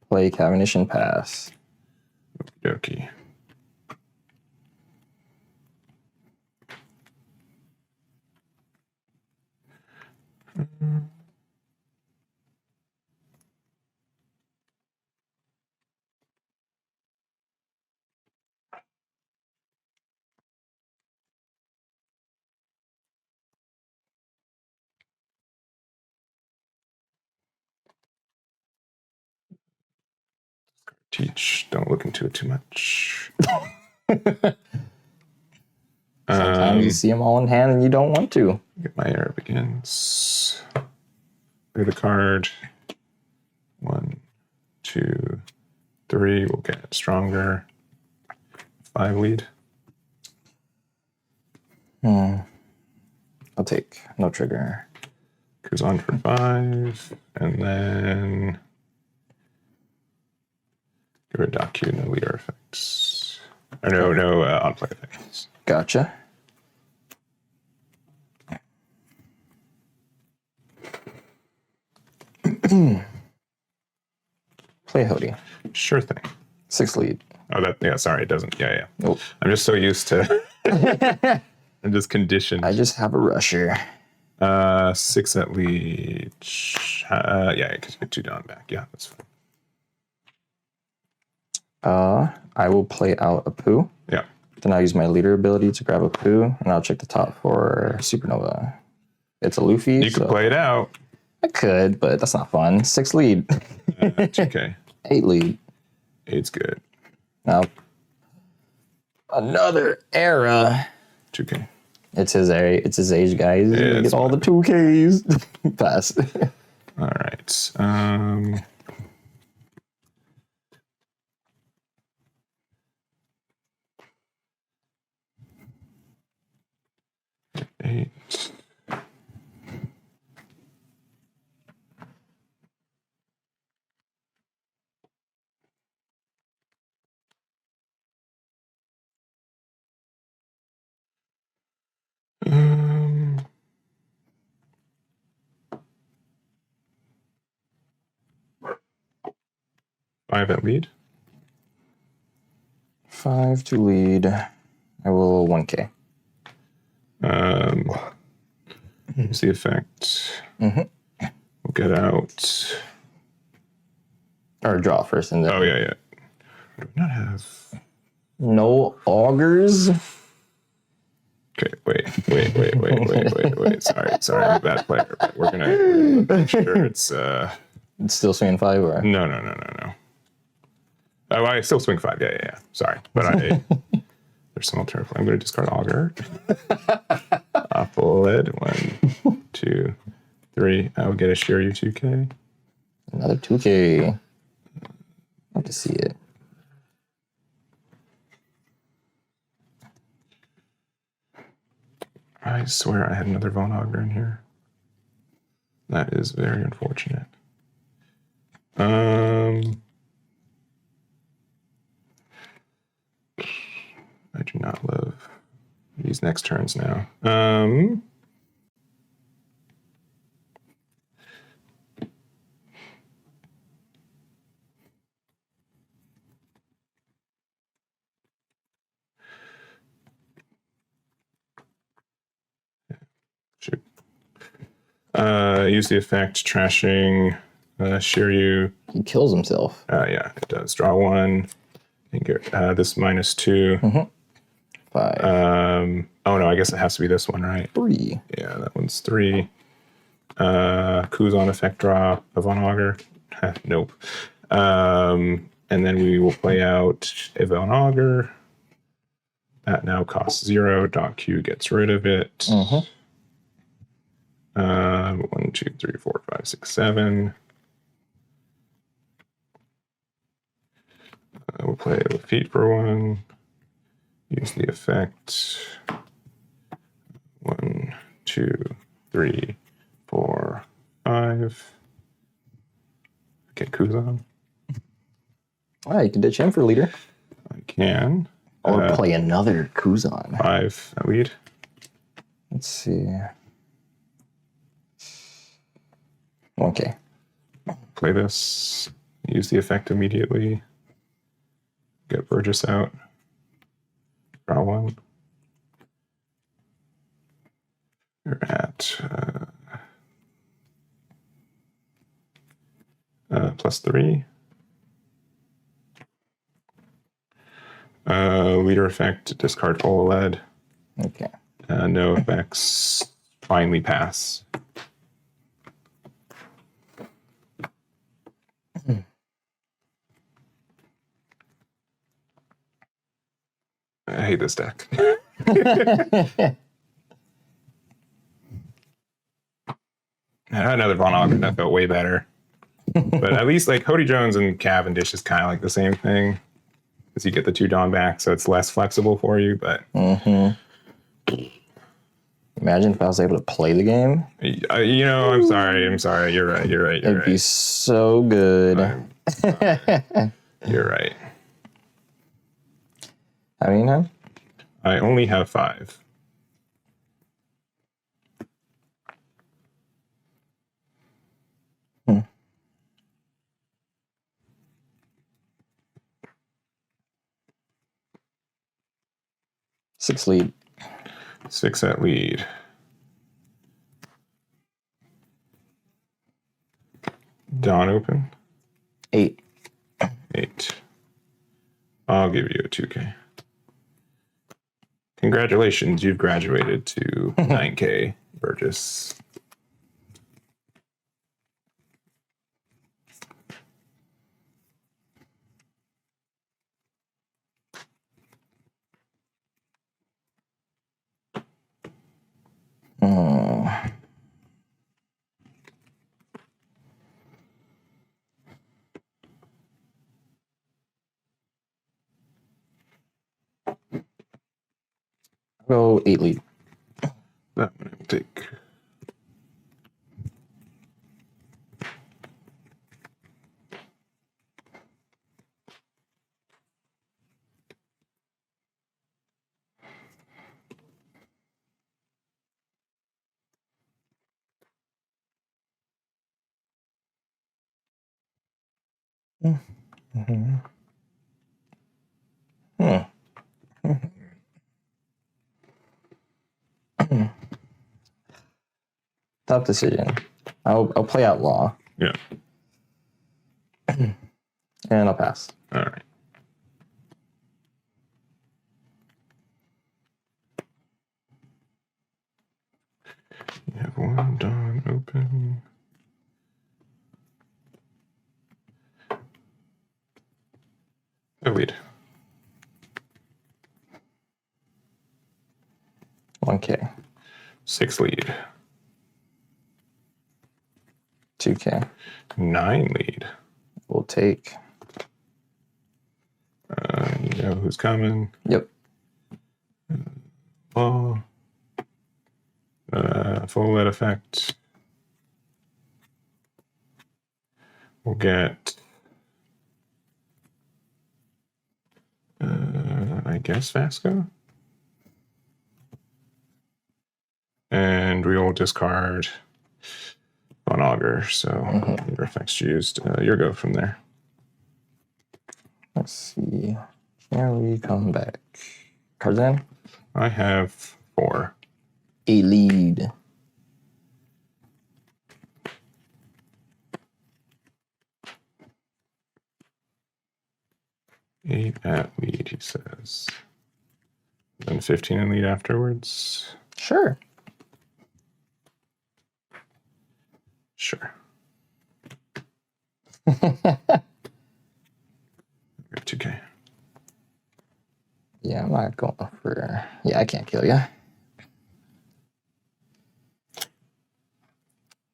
Play Cavendish and pass. Okie dokie. Teach. Don't look into it too much. Sometimes you see them all in hand and you don't want to. Get my air begins. Play the card. 1, 2, 3. We'll get stronger. 5 lead. I'll take no trigger. Goes on for 5. And then give her Daku, no leader effects. Or no on play effects. Gotcha. Play Hody. Sure thing. 6 lead. Oh, sorry, it doesn't. Yeah. Nope. I'm just so used to. I'm just conditioned. I just have a rusher. 6 at lead. Yeah, because you get 2 down back. Yeah, that's fine. I will play out a poo. Yeah. Then I'll use my leader ability to grab a poo, and I'll check the top for Supernova. It's a Luffy. You could play it out. I could, but that's not fun. 6 lead. It's okay. 8 lead. 8's good. Now, another era. 2K. It's his age, guys. He's gonna get all the 2Ks. Pass. All right. 8. Five at lead. 5 to lead. I will 1K. What's the effect? We'll get out. Or draw first and then. Oh, yeah. Do we not have. No augers. Okay, wait. Sorry, I'm a bad player. But we're gonna make sure it's. It's still swinging 5 or? No. Oh, I still swing 5. Yeah. Sorry, but there's some alternative. I'm going to discard Augur. Opalid. 1, 2, 3. I will get a Shiryu 2K. Another 2K. Love to see it. I swear I had another Von Augur in here. That is very unfortunate. I do not love these next turns now. Shoot. Use the effect trashing Shiryu. He kills himself. Yeah, it does. Draw one. And get this -2. 5. Oh no, I guess it has to be this one, right? 3. Yeah, that one's 3. Kuzan effect draw of Von Augur. Nope. And then we will play out a Von Augur. That now costs 0. Dot Q gets rid of it. 1, 2, 3, 4, 5, 6, 7. We'll play Lafitte for 1. Use the effect. 1, 2, 3, 4, 5. Get Kuzan. You can ditch him for leader. I can. Or play another Kuzan. 5 at lead. Let's see. Okay. Play this. Use the effect immediately. Get Burgess out. Draw 1. You're at +3. Leader effect, discard full lead. Okay. No effects. Finally pass. I hate this deck. I had another Von Augur that felt way better. But at least like Cody Jones and Cavendish is kind of like the same thing. Because you get the 2 Dawn back, so it's less flexible for you. But Imagine if I was able to play the game. You know, I'm sorry. You're right. It'd be so good. You're right. How many now? I only have 5. Six lead. 6 at lead. Dawn open. 8. 8. I'll give you a 2K. Congratulations, you've graduated to 9K, Burgess. Go 8 lead. That one I will take. Tough decision. I'll play Outlaw. Yeah. And I'll pass. All right. You have 1 Dawn open. Oh, wait. 1K. 6 lead. 2K. 9 lead. We'll take. You know who's coming. Yep. Oh. Full lead effect. We'll get, I guess, Vasco. And we will discard on Augur, so your effects used. Your go from there. Let's see. Can we come back? Cards in? I have 4. A lead. Eight at lead, he says. Then 15 in lead afterwards. Sure. Sure. 2K. Yeah, I'm not going for... Yeah, I can't kill you.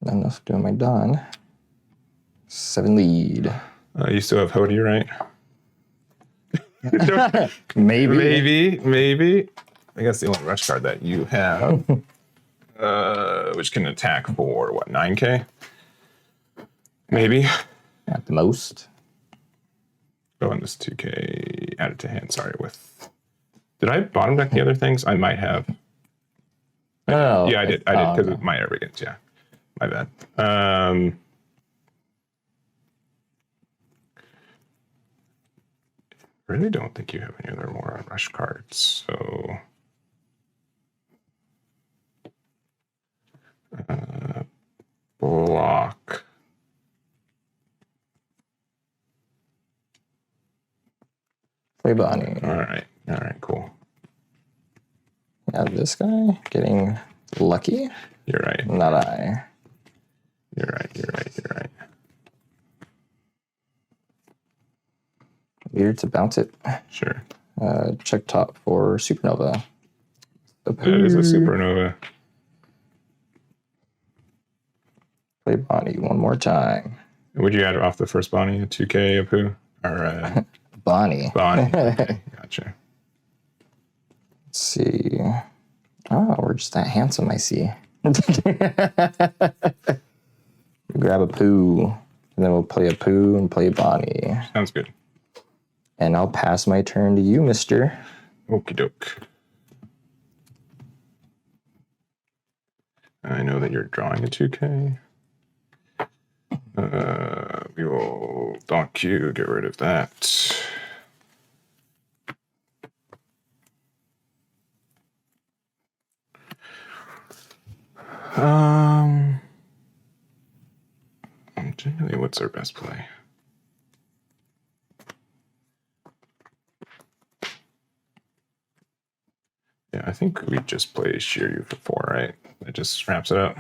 Not enough doing my Dawn. 7 lead. You still have Hody, right? Maybe. I guess the only rush card that you have, which can attack for what, 9K? Maybe. At the most. Oh, and this 2K added to hand. Sorry, with. Did I bottom deck the other things? I might have. No. Yeah, I did because of my arrogance. Yeah, my bad. I really don't think you have any other more rush cards, so block. Play Bonnie. All right, cool. Yeah, this guy getting lucky. You're right. Not I. You're right. Weird to bounce it. Sure. Check top for Supernova. That is a Supernova. Play Bonnie one more time. Would you add off the first Bonnie, a 2K Apu? Or Bonnie. Bonnie. Okay, gotcha. Let's see. Oh, we're just that handsome, I see. Grab a poo, and then we'll play a poo and play Bonnie. Sounds good. And I'll pass my turn to you, mister. Okie doke. I know that you're drawing a 2K. We will dock you, get rid of that. Generally, what's our best play? Yeah, I think we just play Shiryu for 4, right? That just wraps it up.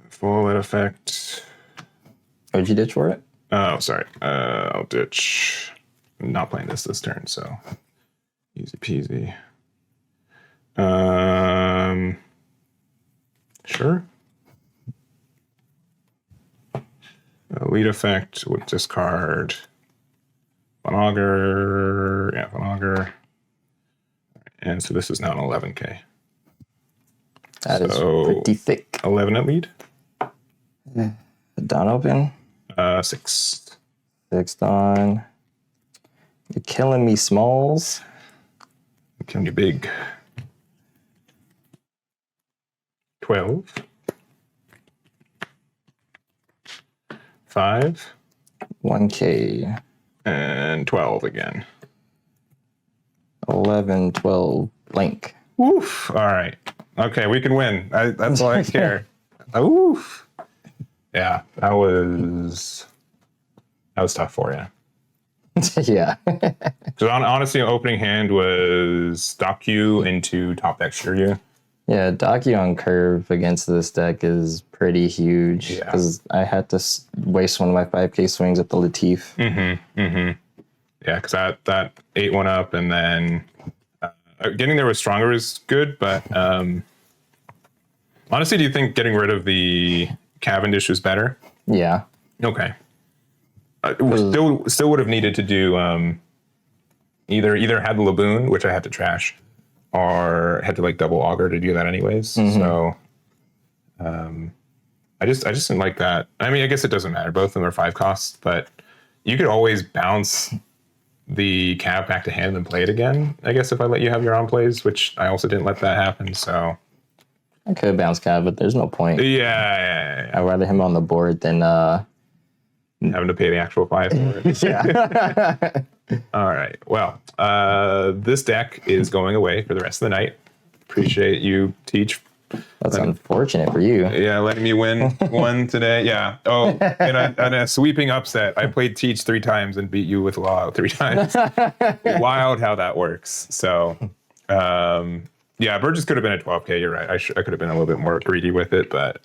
Full effect. Would you ditch for it? Oh, sorry. I'll ditch. I'm not playing this turn, so easy peasy. Sure. Lead effect with discard. Von Augur. Yeah, Von Augur. And so this is now an 11K. That is pretty thick. 11 at lead. Dawn open. 6. 6 Dawn. You're killing me, Smalls. I'm killing you big. 12. 5. 1K. And 12 again. 11, 12, blank. Oof. All right. Okay, we can win. That's all I care. Oof. Yeah, that was tough for you. Yeah. Because honestly, opening hand was dock you into top deck Shiryu. Yeah, Daki on curve against this deck is pretty huge because I had to waste one of my 5K swings at the Latif. Yeah, because that 8-1 up and then getting there with stronger is good, but honestly, do you think getting rid of the Cavendish was better? Yeah. Okay. Still would have needed to do either had the Laboon, which I had to trash, or had to like double auger to do that anyways. So I just didn't like that. I mean, I guess it doesn't matter. Both of them are 5 costs, but you could always bounce the cab back to hand and play it again. I guess if I let you have your own plays, which I also didn't let that happen. So I could bounce cab, but there's no point. Yeah. I'd rather him on the board than having to pay the actual 5 for it. yeah. All right. Well, this deck is going away for the rest of the night. Appreciate you, Teach. That's unfortunate for you. Yeah, letting me win one today. Yeah. Oh, in a sweeping upset, I played Teach 3 times and beat you with Law 3 times. Wild how that works. So, yeah, Burgess could have been at 12K. You're right. I could have been a little bit more greedy with it, but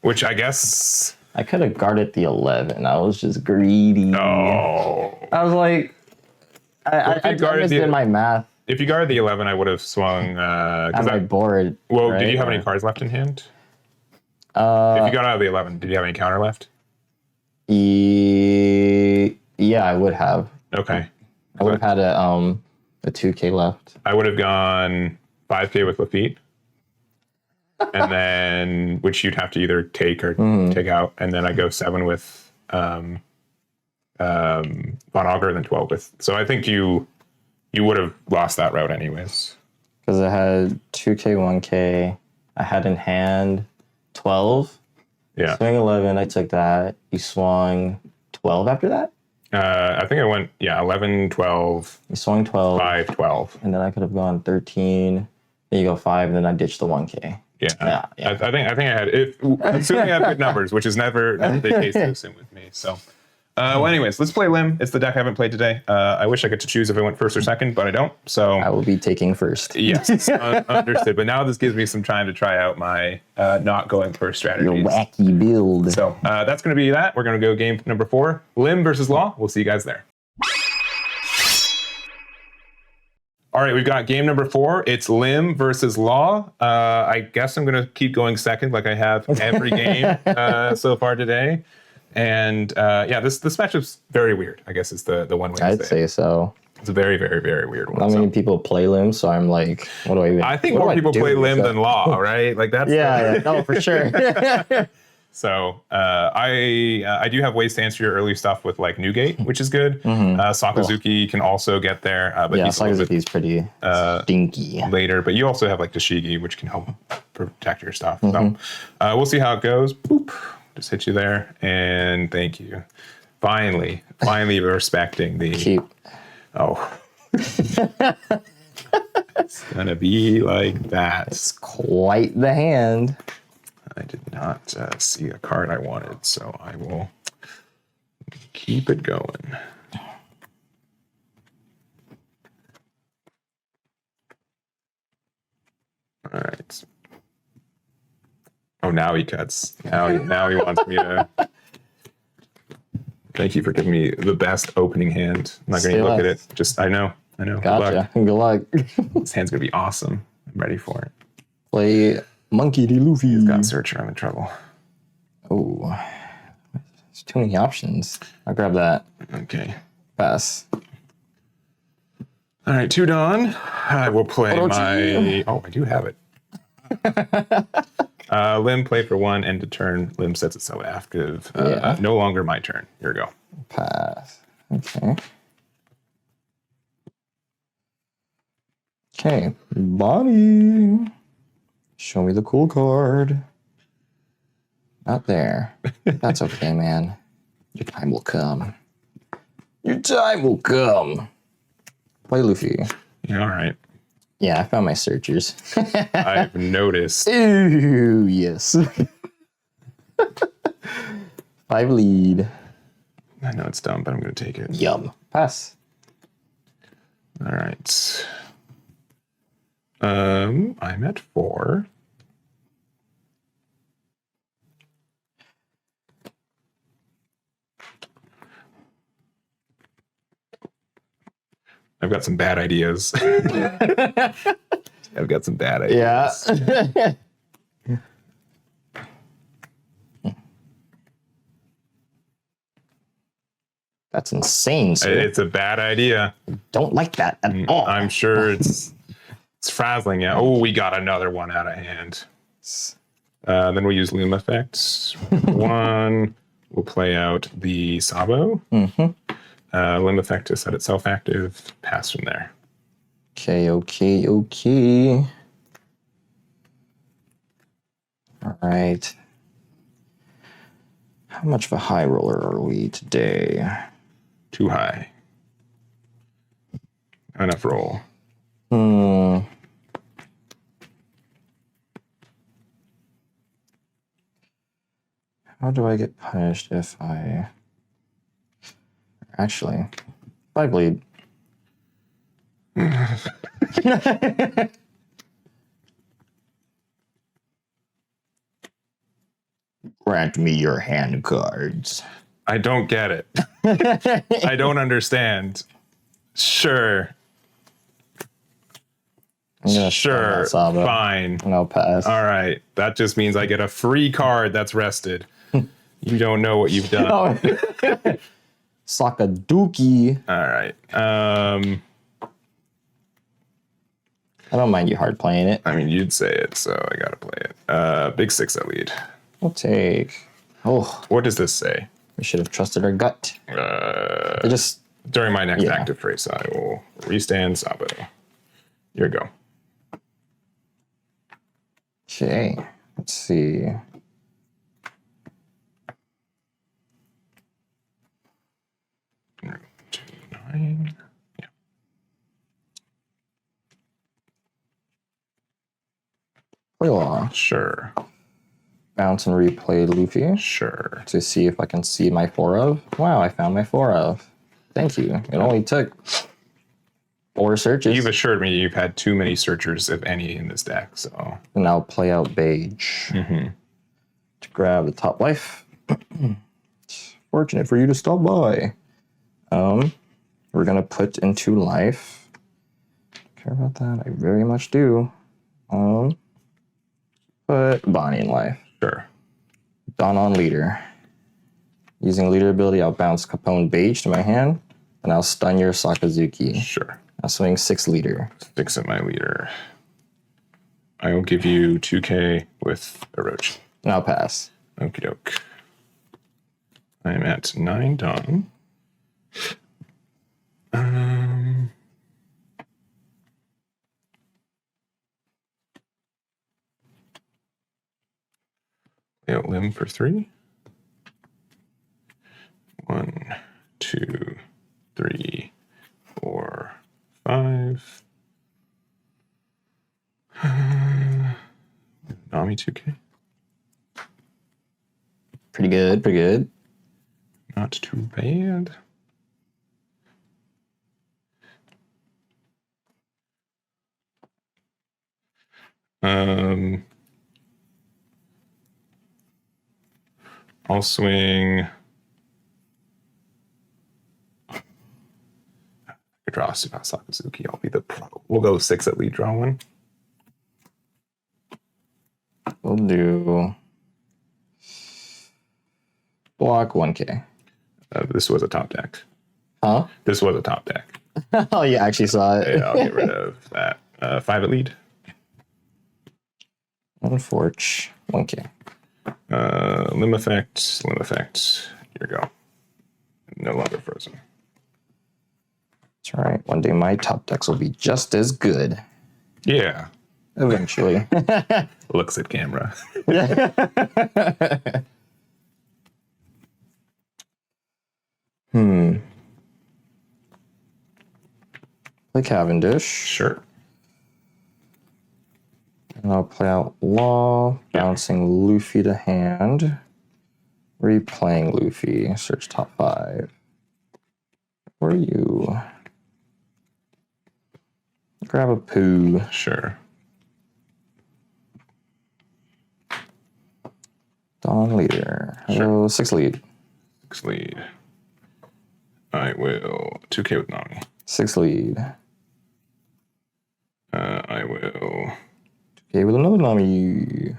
which I guess I could have guarded the 11. I was just greedy. No. I was like, I just did my math. If you guarded the 11, I would have swung. On my board. Well, right? Did you have any cards left in hand? If you got out of the 11, did you have any counter left? Yeah, I would have. Okay. I would have had a 2K left. I would have gone 5K with Lafitte. And then, which you'd have to either take or take out. And then I go 7 with Von Augur, then 12 with. So I think you would have lost that route anyways. Because I had 2K, 1K. I had in hand 12. Yeah. Swing 11, I took that. You swung 12 after that? I think I went, 11, 12. You swung 12. 5, 12. And then I could have gone 13. Then you go 5, and then I ditched the 1K. Yeah. I think I had, assuming I have good numbers, which is never the case to assume with me. So, well, anyways, let's play Lim. It's the deck I haven't played today. I wish I could choose if I went first or second, but I don't. So I will be taking first. Yes, understood. But now this gives me some time to try out my not going first strategies. Your wacky build. So that's going to be that. We're going to go game number 4, Lim versus Law. We'll see you guys there. All right, we've got game number 4. It's Lim versus Law. I guess I'm going to keep going second like I have every game so far today. And yeah, this matchup's very weird, I guess is the one way to I'd say so. It's a very, very, very weird one. Not many people play Lim, so I'm like, what do I even I think more people play Lim than Law, right? Like that's yeah, no, for sure. So I do have ways to answer your early stuff with like Newgate, which is good. Sakazuki can also get there, but yeah, he's Sakazuki's pretty stinky later. But you also have like Dashigi, which can help protect your stuff. So we'll see how it goes. Boop, just hit you there, and thank you. Finally respecting the keep. Oh, it's gonna be like that. It's quite the hand. I did not see a card I wanted, so I will keep it going. All right. Oh, now he cuts. Now he wants me to. Thank you for giving me the best opening hand. I'm not going to look at it. Just I know. Gotcha. Good luck. This hand's going to be awesome. I'm ready for it. Play Monkey D. Luffy. He's got Searcher. I'm in trouble. Oh, there's too many options. I'll grab that. Okay. Pass. All right, 2 Dawn. I will play my. Oh, I do have it. Lim, play for 1, end of turn. Lim sets itself active. No longer my turn. Here we go. Pass. Okay. Okay. Bonnie. Show me the cool card. Not there. That's okay, man. Your time will come. Your time will come. Play Luffy. Yeah, all right. Yeah, I found my searchers. I've noticed. Ooh, yes. 5 lead. I know it's dumb, but I'm going to take it. Yum. Pass. All right. I'm at 4. I've got some bad ideas. I've got some bad ideas. Yeah. That's insane, sir. It's a bad idea. Don't like that at all. I'm sure it's frazzling. Yeah. Oh, we got another one out of hand. Then we'll use Loom effects. One, we'll play out the Sabo. Loom effect to set itself active. Pass from there. Okay, okay, okay. All right. How much of a high roller are we today? Too high. Enough roll. How do I get punished if I... Actually, if I bleed. Grant me your hand cards. I don't get it. I don't understand. Sure. Sure. Fine. No pass. All right. That just means I get a free card that's rested. You don't know what you've done. Sakaduki. All right. I don't mind you hard playing it. I mean, you'd say it, so I gotta play it. Big 6 at lead. We'll take... Oh. What does this say? We should have trusted our gut. It just... During my next active phrase, I will restand Sabo. Here we go. Okay. Let's see. Two, 9. Yeah. Play Sure. Bounce and replay Luffy. Sure. To see if I can see my 4 of. Wow, I found my 4 of. Thank you. It only took 4 searches. You've assured me you've had too many searchers, if any, in this deck, so. And I'll play out Beige. To grab the top life. It's fortunate for you to stop by. We're gonna put into life. Care about that? I very much do. Put Bonnie in life. Sure. Dawn on leader. Using leader ability, I'll bounce Capone Beige to my hand, and I'll stun your Sakazuki. Sure. I'll swing 6 leader. 6 at my leader. I will give you 2k with Orochi. And I'll pass. Okie doke. I'm at 9 Dawn. Out limb for 3. 1, 2, 3, 4, 5. Nami 2k. Pretty good, pretty good. Not too bad. I'll swing. I could draw Sakazuki. I'll be the pro. We'll go 6 at lead, draw 1. We'll do block 1k. This was a top deck. Huh? This was a top deck. Oh, you actually saw it. Yeah, I'll get rid of that. 5 at lead. Unforge 1k. Limb effect, limb effect. Here we go. No longer frozen. That's right. One day my top decks will be just as good. Yeah. Eventually. Looks at camera. Play Cavendish. Sure. And I'll play out Law, bouncing Luffy to hand, replaying Luffy, search top 5. Where are you? Grab a poo. Sure. Dawn leader. Hello, 6 lead. 6 lead. I will 2k with Nami. 6 lead. I will 2k with another Nami.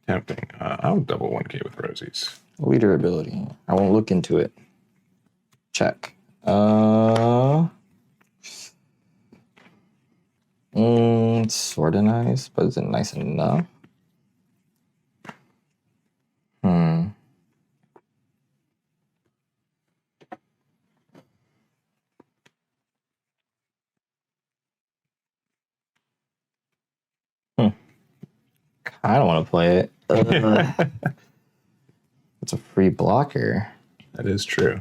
tempting. I'll double 1k with Rosie's. Leader ability. I won't look into it. Check. It's sorta nice, but is it nice enough? I don't want to play it. It's a free blocker. That is true.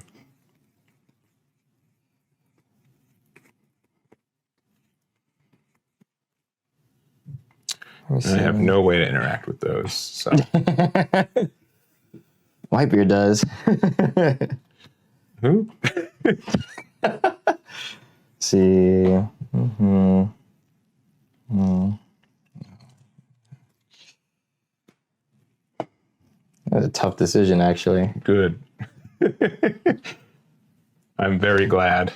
I have no way to interact with those. So Whitebeard does. who? See. That was a tough decision, actually. Good. I'm very glad. I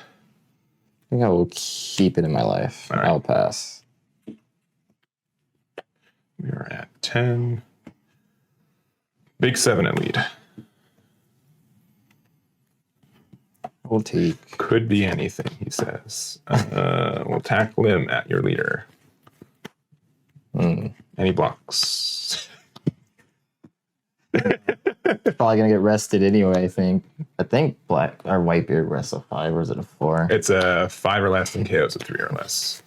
think I will keep it in my life. All right. I'll pass. We are at 10. Big 7 in lead. We'll take. Could be anything, he says. We'll attack Lim at your leader. Any blocks? Probably gonna get rested anyway, I think. I think Black or Whitebeard rests a 5, or is it a 4? It's a 5 or less and KOs a 3 or less.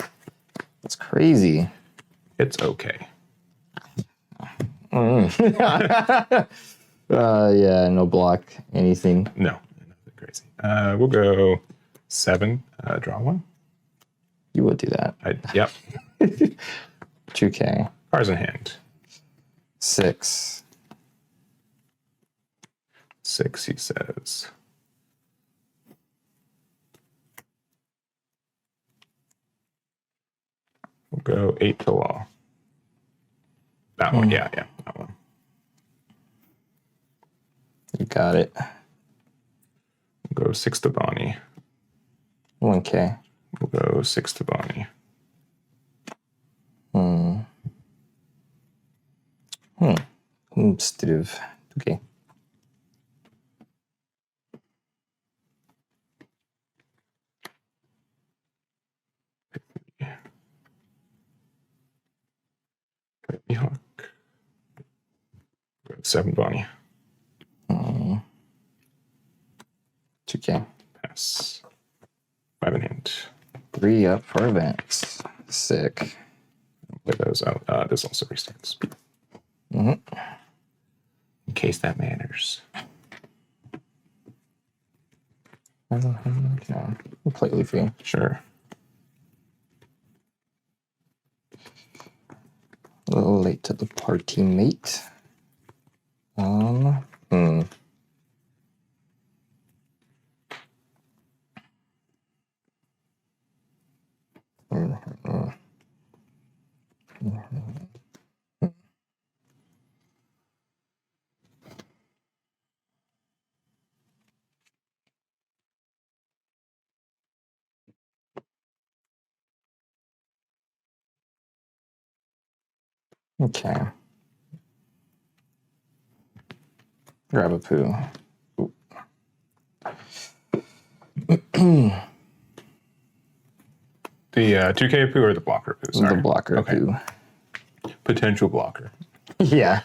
That's crazy. It's okay. Yeah, no block, anything. No, nothing crazy. We'll go 7, draw 1. You would do that. Yep. 2K. Cards in hand. 6. 6, he says. We'll go 8 to law. That one, yeah, that one. You got it. We'll go 6 to Bonnie. 1K. We'll go 6 to Bonnie. Instead of 2K. Mihawk. 7 Bonnie. 2K. Pass. 5 in hand. 3 up for events. Sick. Play those out. This also restarts. In case that matters. Yeah. We'll play Leafy. Sure. A little late to the party, mate. Okay. Grab a poo. The 2K poo or the blocker poo? Sorry. The blocker poo. Potential blocker. Yeah.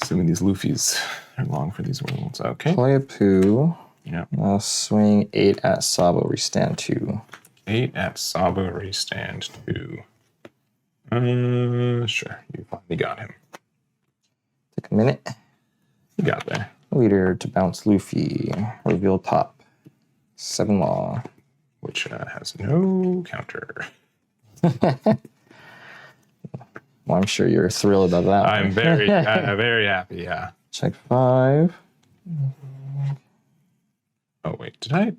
Assuming these Luffys are long for these worlds. Okay. Play a poo. Yeah. I'll swing 8 at Sabo, restand 2. 8 at Sabo, restand 2. Sure. You finally got him. Take a minute. You got there. Leader to bounce Luffy. Reveal top. 7 law. Which has no counter. Well, I'm sure you're thrilled about that. I'm very, very happy. Yeah. Check 5. Oh wait, did I?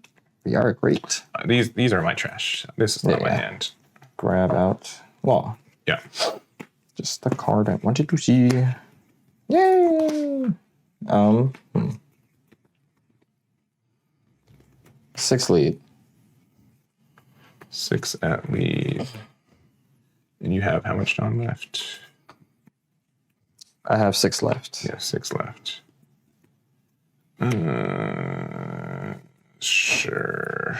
We are great. These are my trash. This is not my hand. Grab out law. Yeah. Just the card I wanted to see. Yay! 6 lead. 6 at lead. And you have how much time left? I have 6 left. Yeah, 6 left. Sure.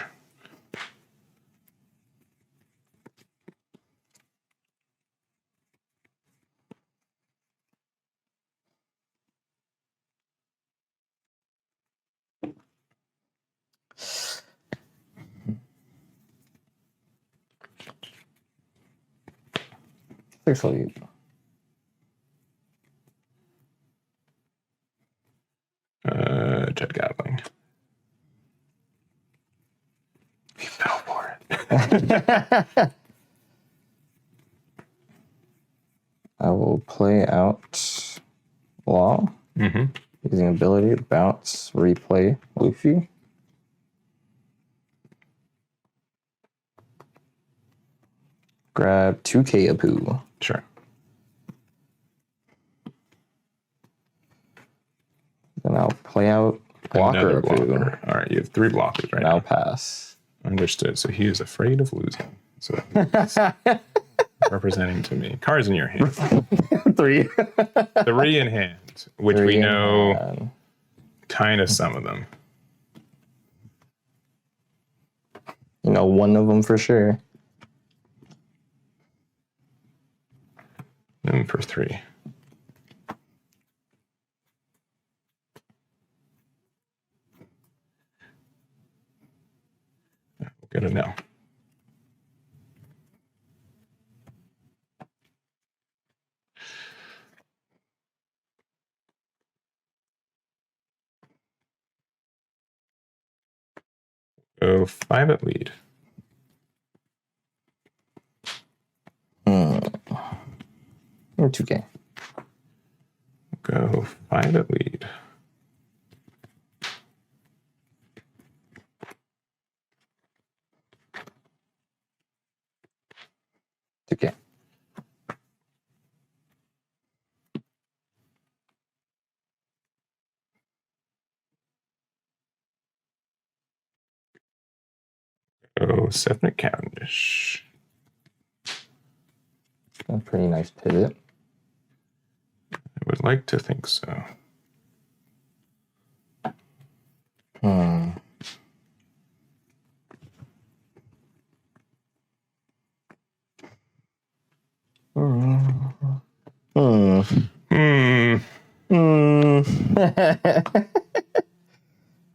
Six lead. I will play out Law. Using ability, bounce, replay, Luffy. Grab 2K Apu. Sure. Then I'll play out Blocker Apu. Blocker. All right, you have 3 blockers right And now. I'll pass. Understood. So he is afraid of losing. So representing to me. Cards in your hand. 3. 3 in hand, which we know kind of some of them. You know, one of them for sure. And for 3. We'll get it now. Go 5 at lead. Or 2K. Go 5 at lead. Okay. Go 7 at Cavendish. A pretty nice pivot. I would like to think so.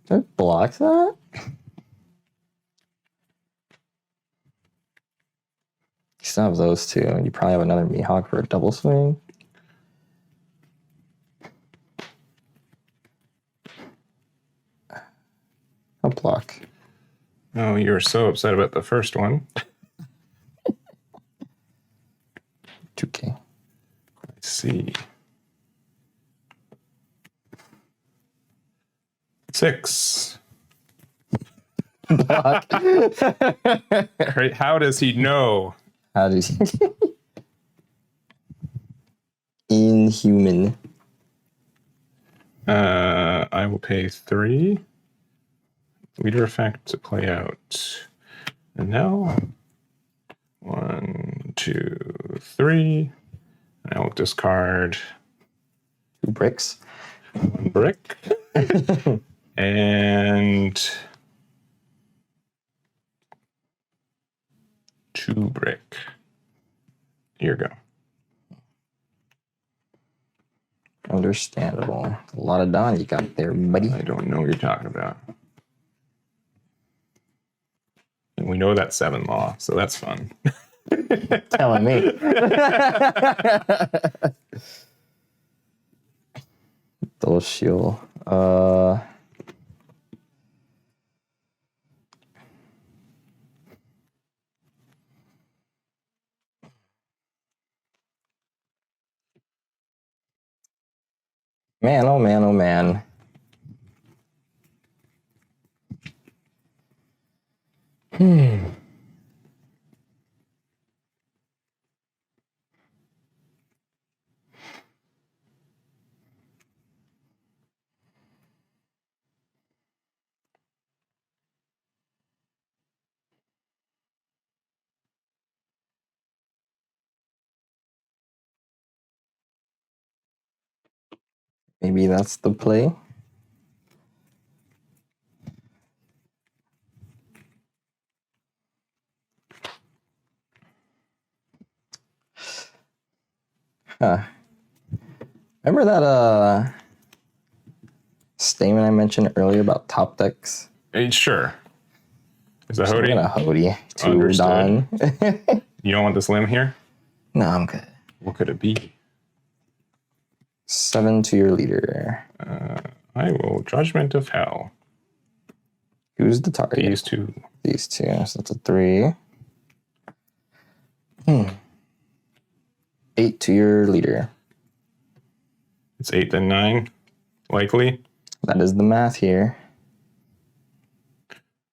That blocks that? You still have those two. You probably have another Mihawk for a double swing. I'll block. Oh, you were so upset about the first one. 2K. I see. 6. Block. Right, how does he know? How does he? Inhuman. I will pay 3. Leader effect to play out. And now 1, 2, 3. And I will discard 2 bricks. 1 brick. And 2 brick. Here you go. Understandable. A lot of Don you got there, buddy. I don't know what you're talking about. And we know that 7 law, so that's fun. Telling me. Those shield. Man, oh man, oh man. Maybe that's the play. Huh. Remember that statement I mentioned earlier about top decks? Sure. Is that I'm Hody? gonna Hody to Understood. Don. You don't want this limb here? No, I'm good. What could it be? 7 to your leader. I will Judgment of Hell. Who's the target? These 2. These 2. So that's a 3. 8 to your leader. It's 8 then 9, likely. That is the math here.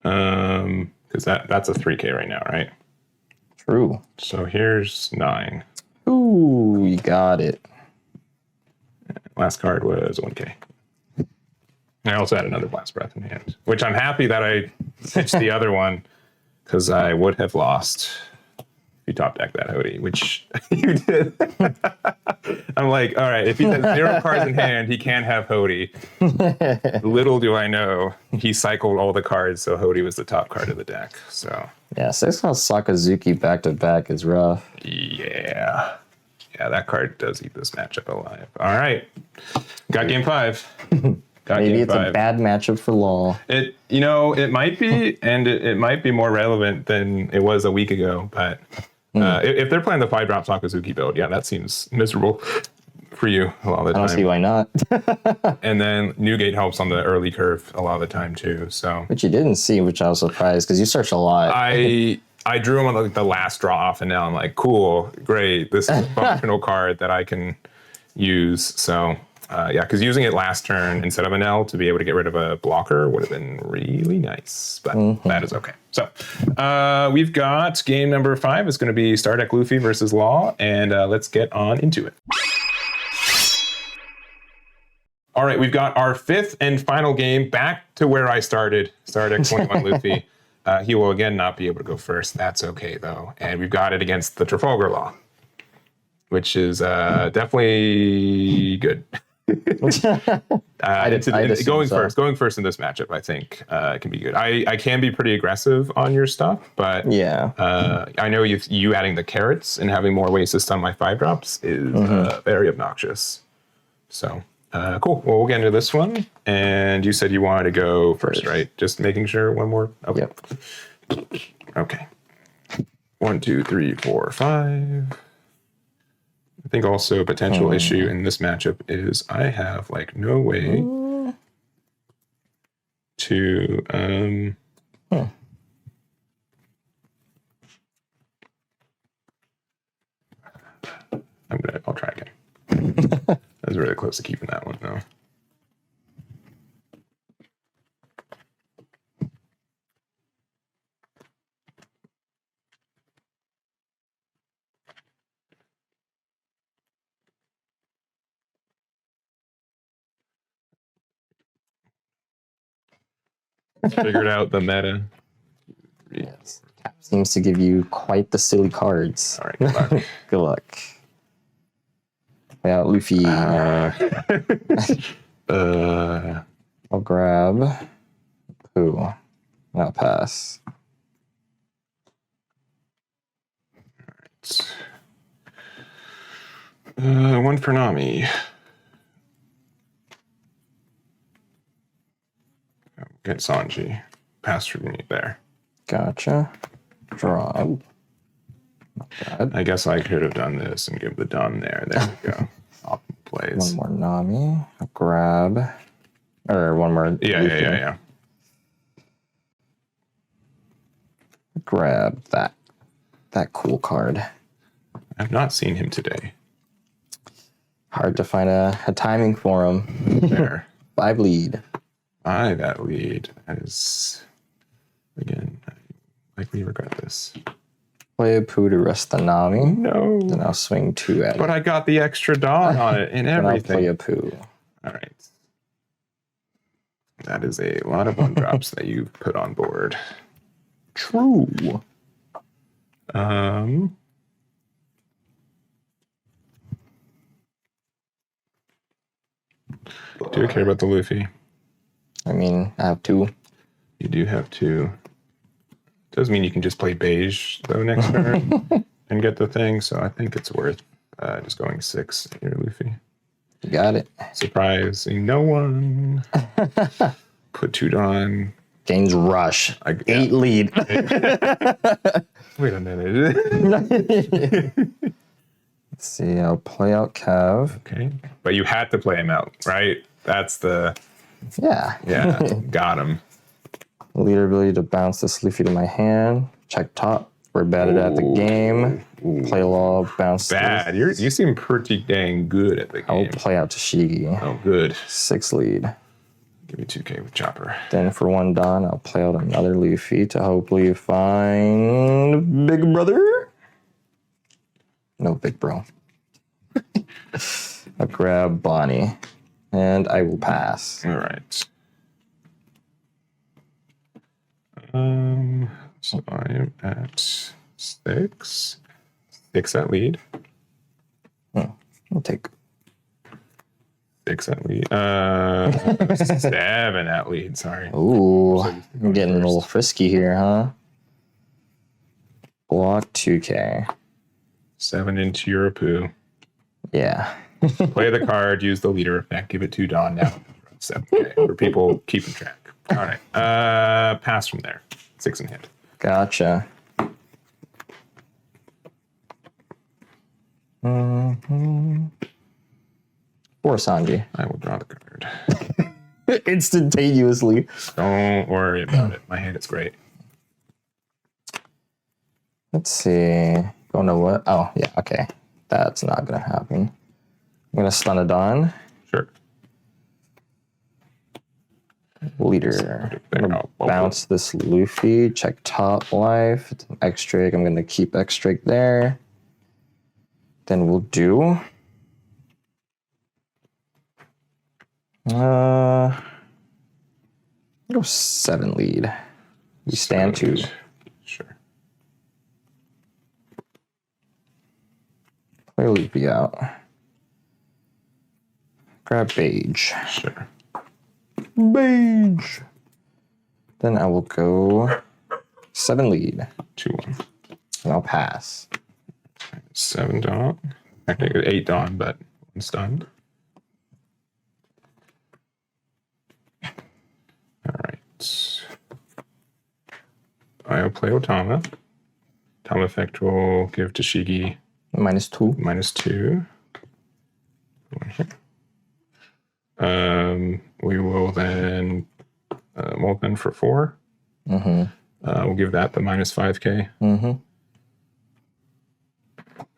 Because that's a 3K right now, right? True. So here's 9. Ooh, you got it. Last card was 1K. I also had another Blast Breath in hand, which I'm happy that I pitched the other one, because I would have lost if you top deck that Hody, which you did. I'm like, all right, if he has 0 cards in hand, he can't have Hody. Little do I know, he cycled all the cards, so Hody was the top card of the deck. So yeah, 6-cost Sakazuki back to back is rough. yeah, that card does eat this matchup alive. All right, got game 5. Maybe it's a bad matchup for Law. It might be, and it might be more relevant than it was a week ago. But if they're playing the 5-drop Sakazuki build, yeah, that seems miserable for you a lot of the time. I don't see why not. And then Newgate helps on the early curve a lot of the time too. So which you didn't see, which I was surprised because you searched a lot. I drew him on the last draw off, and now I'm like, cool, great, this is a functional card that I can use. So. Yeah, because using it last turn instead of an L to be able to get rid of a blocker would have been really nice, but that is okay. So we've got game number 5. It's going to be Star Deck Luffy versus Law, and let's get on into it. All right, we've got our 5th and final game, back to where I started, Star Deck 21 Luffy. He will again not be able to go first. That's okay, though. And we've got it against the Trafalgar Law, which is definitely good. Going first in this matchup, I think can be good. I can be pretty aggressive on your stuff, but yeah, I know you adding the carrots and having more ways to stun my 5-drops is very obnoxious. So cool. Well, we'll get into this one. And you said you wanted to go first, right? Just making sure. One more. Okay. Yep. Okay. 1, 2, 3, 4, 5. I think also a potential issue in this matchup is I have like no way to I'll try again. I was really close to keeping that one though. Figured out the meta. Yes. Tap seems to give you quite the silly cards. All right, good luck. Good luck. Yeah, Luffy. I'll grab Pooh. I'll pass. All right. One for Nami. Get Sanji. Pass for me there. Gotcha. Draw. Not bad. I guess I could have done this and give the done there. There we go. Optimal plays. One more Nami. I'll grab. Or one more. Yeah. Grab that cool card. I've not seen him today. Hard to find a timing for him. There. 5 lead. That lead. That is, again, I likely regret this. Play a Pooh to rest the Nami. No. Then I'll swing 2 at it. But I got the extra dot on it and Then everything. I'll play a Pooh. All right. That is a lot of 1-drops that you've put on board. True. Do you care about the Luffy? I mean, I have 2. You do have 2. Does mean you can just play beige though next turn and get the thing. So I think it's worth just going 6 here, Luffy. You got it. Surprising no one. Put 2 on. Gains rush. 8 lead. Wait a minute. Let's see. I'll play out Cav. Okay. But you had to play him out, right? That's the... Yeah. Yeah, got him. Leader ability to bounce this Luffy to my hand. Check top. We're batted at the game. Play law, bounce. Bad. You seem pretty dang good at the game. I'll play out to Shigi. Oh, good. 6 lead. Give me 2K with Chopper. Then for 1 Dawn, I'll play out another Luffy to hopefully find Big Brother. No Big Bro. I'll grab Bonnie. And I will pass. All right. So I am at 6. 6 at lead. I'll take 6 at lead. 7 at lead. Sorry. Ooh, I'm getting a little frisky here, huh? Block 2K. 7 into your poo. Yeah. Play the card, use the leader effect, give it to Dawn now. 7K for people keeping track. All right. Pass from there. 6 in hand. Gotcha. For Sanji. I will draw the card. Instantaneously. Don't worry about it. My hand is great. Let's see. Don't know what. Oh, yeah, okay. That's not going to happen. I'm going to stun a Dawn. Sure. Leader. I'm going to bounce this Luffy. Check top life. It's an X-Drake. I'm going to keep X-Drake there. Then we'll do... go 7 lead. We stand 2. Sure. Play Luffy out. Grab Beige. Sure. Beige. Then I will go 7 lead. 2-1. And I'll pass. 7 Dawn. Actually, 8 Dawn, but 1 stunned. All right. I'll play Otama. Otama effect will give to Shigi -2. -2. We will then Molten for 4. We'll give that the -5K.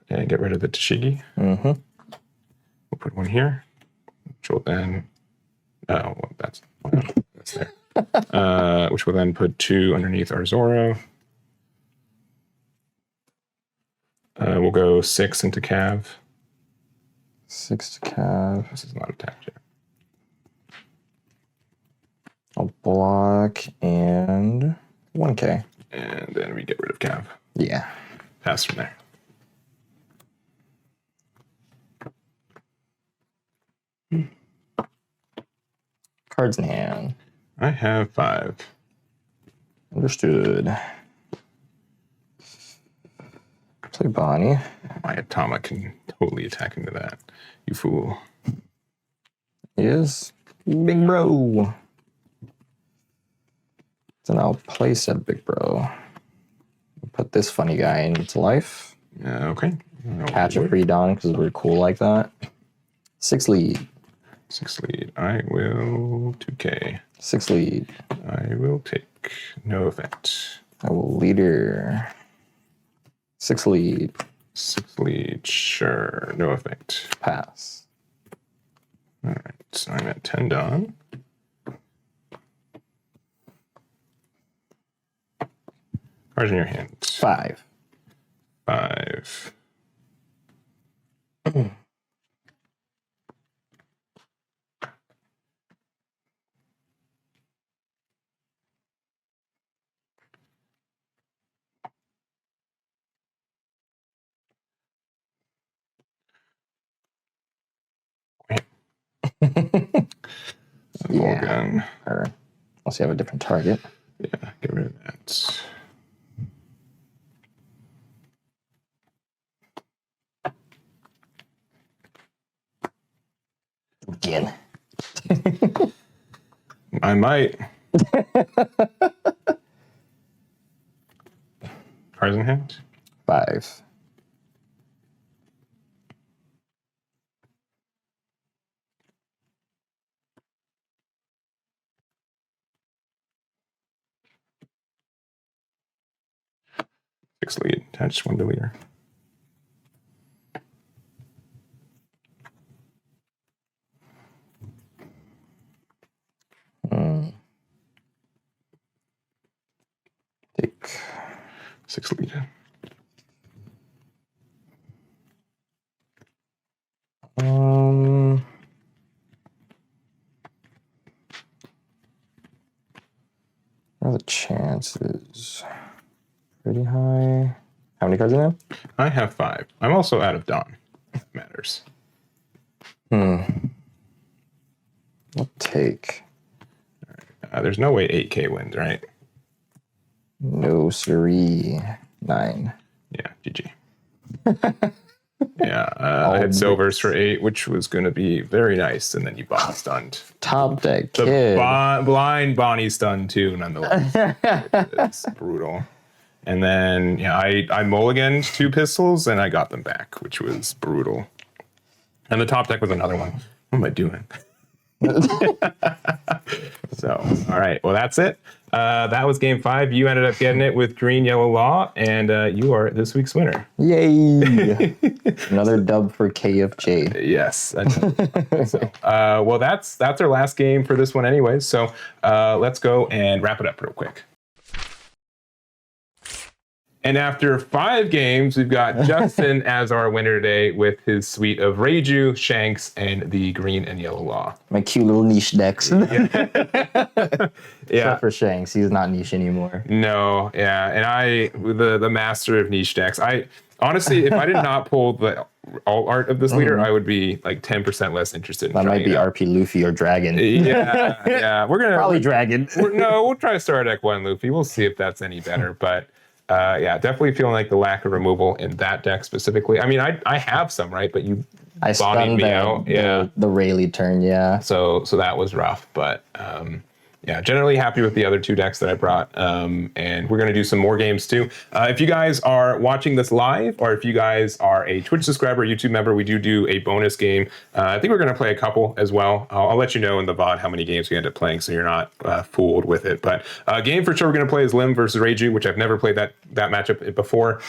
And get rid of the Tashigi. We'll put 1 here, which will then well, that's there. Which will then put 2 underneath our Zoro. We'll go 6 into Cav. 6 to Cav. This is not attacked yet. I'll block and 1K. And then we get rid of Cav. Yeah. Pass from there. Cards in hand. I have 5. Understood. Play Bonnie. My Atama can totally attack into that. You fool. Is Big Bro. Then I'll place a Big Bro. Put this funny guy into life. Okay. Catch a free Dawn because we're cool like that. 6 lead. 6 lead. I will 2K. 6 lead. I will take no effect. I will leader. 6 lead. 6 lead. Sure. No effect. Pass. All right. So I'm at 10 Dawn. Cards in your hand. 5. 5. Yeah. Gun. Or unless you have a different target. Yeah, get rid of that. Again. I might. Cards in hand? 5. 6 lead. Attach 1 deleter. Take 6 lead. Well, the chances pretty high. How many cards in there? I have 5. I'm also out of Dawn. That matters. I'll take. There's no way 8K wins, right? No, siree. 9. Yeah, GG. Yeah, I had silvers for 8, which was going to be very nice, and then you Bonnie stunned. Top deck kid. Blind Bonnie stunned too, nonetheless. It's brutal. And then yeah, I mulliganed 2 pistols, and I got them back, which was brutal. And the top deck was another one. What am I doing? So, all right. Well, that's it. That was game 5. You ended up getting it with green, yellow, law, and you are this week's winner. Yay! Another dub for KFJ. Yes. So, well, that's our last game for this one anyway. So let's go and wrap it up real quick. And after 5 games, we've got Justin as our winner today with his suite of Reiju, Shanks, and the green and yellow law. My cute little niche decks. Yeah. Except for Shanks, he's not niche anymore. No, yeah. And I, the master of niche decks, I honestly, if I did not pull the alt art of this leader, I would be like 10% less interested in that might be RP Luffy or Dragon. Yeah. We're going to probably Dragon. We'll try to start deck 1 Luffy. We'll see if that's any better. But yeah, definitely feeling like the lack of removal in that deck specifically. I mean, I have some, right? But you bodied me out. The Rayleigh turn, yeah. So that was rough, but yeah, generally happy with the other 2 decks that I brought. And we're going to do some more games too. If you guys are watching this live, or if you guys are a Twitch subscriber, YouTube member, we do a bonus game. I think we're going to play a couple as well. I'll let you know in the VOD how many games we end up playing, so you're not fooled with it. But game for sure we're going to play is Lim versus Reiju, which I've never played that matchup before.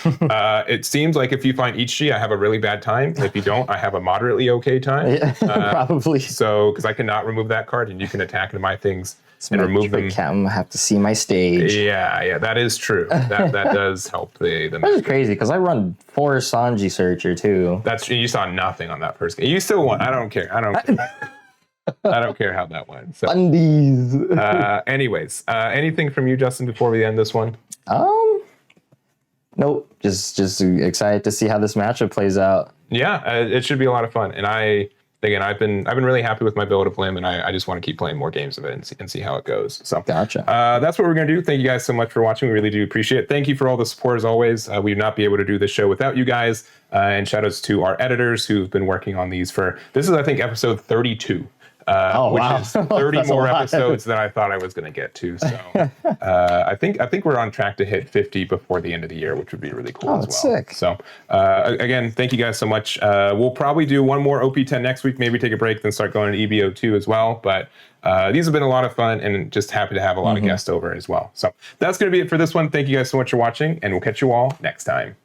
It seems like if you find Ichi, I have a really bad time. If you don't, I have a moderately okay time. Yeah, probably. So, because I cannot remove that card, and you can attack into my things and remove them. Cam, I have to see my stage. Yeah, that is true. That does help the That is crazy because I run 4 Sanji Searcher too. That's you saw nothing on that first game. You still won. I don't care. I don't care how that went. So, Undies. anyways, anything from you, Justin, before we end this one? Nope. Just excited to see how this matchup plays out. Yeah, it should be a lot of fun. And again, I've been really happy with my build of Lim, and I just want to keep playing more games of it and see how it goes. So gotcha. That's what we're going to do. Thank you guys so much for watching. We really do appreciate it. Thank you for all the support as always. We would not be able to do this show without you guys. And shout outs to our editors who've been working on these this is, I think, episode 32. Which is 30 more episodes than I thought I was going to get to. So I think we're on track to hit 50 before the end of the year, which would be really cool as well. That's sick. So again, thank you guys so much. We'll probably do one more OP10 next week, maybe take a break, then start going to EBO2 as well. But these have been a lot of fun, and just happy to have a lot of guests over as well. So that's going to be it for this one. Thank you guys so much for watching, and we'll catch you all next time.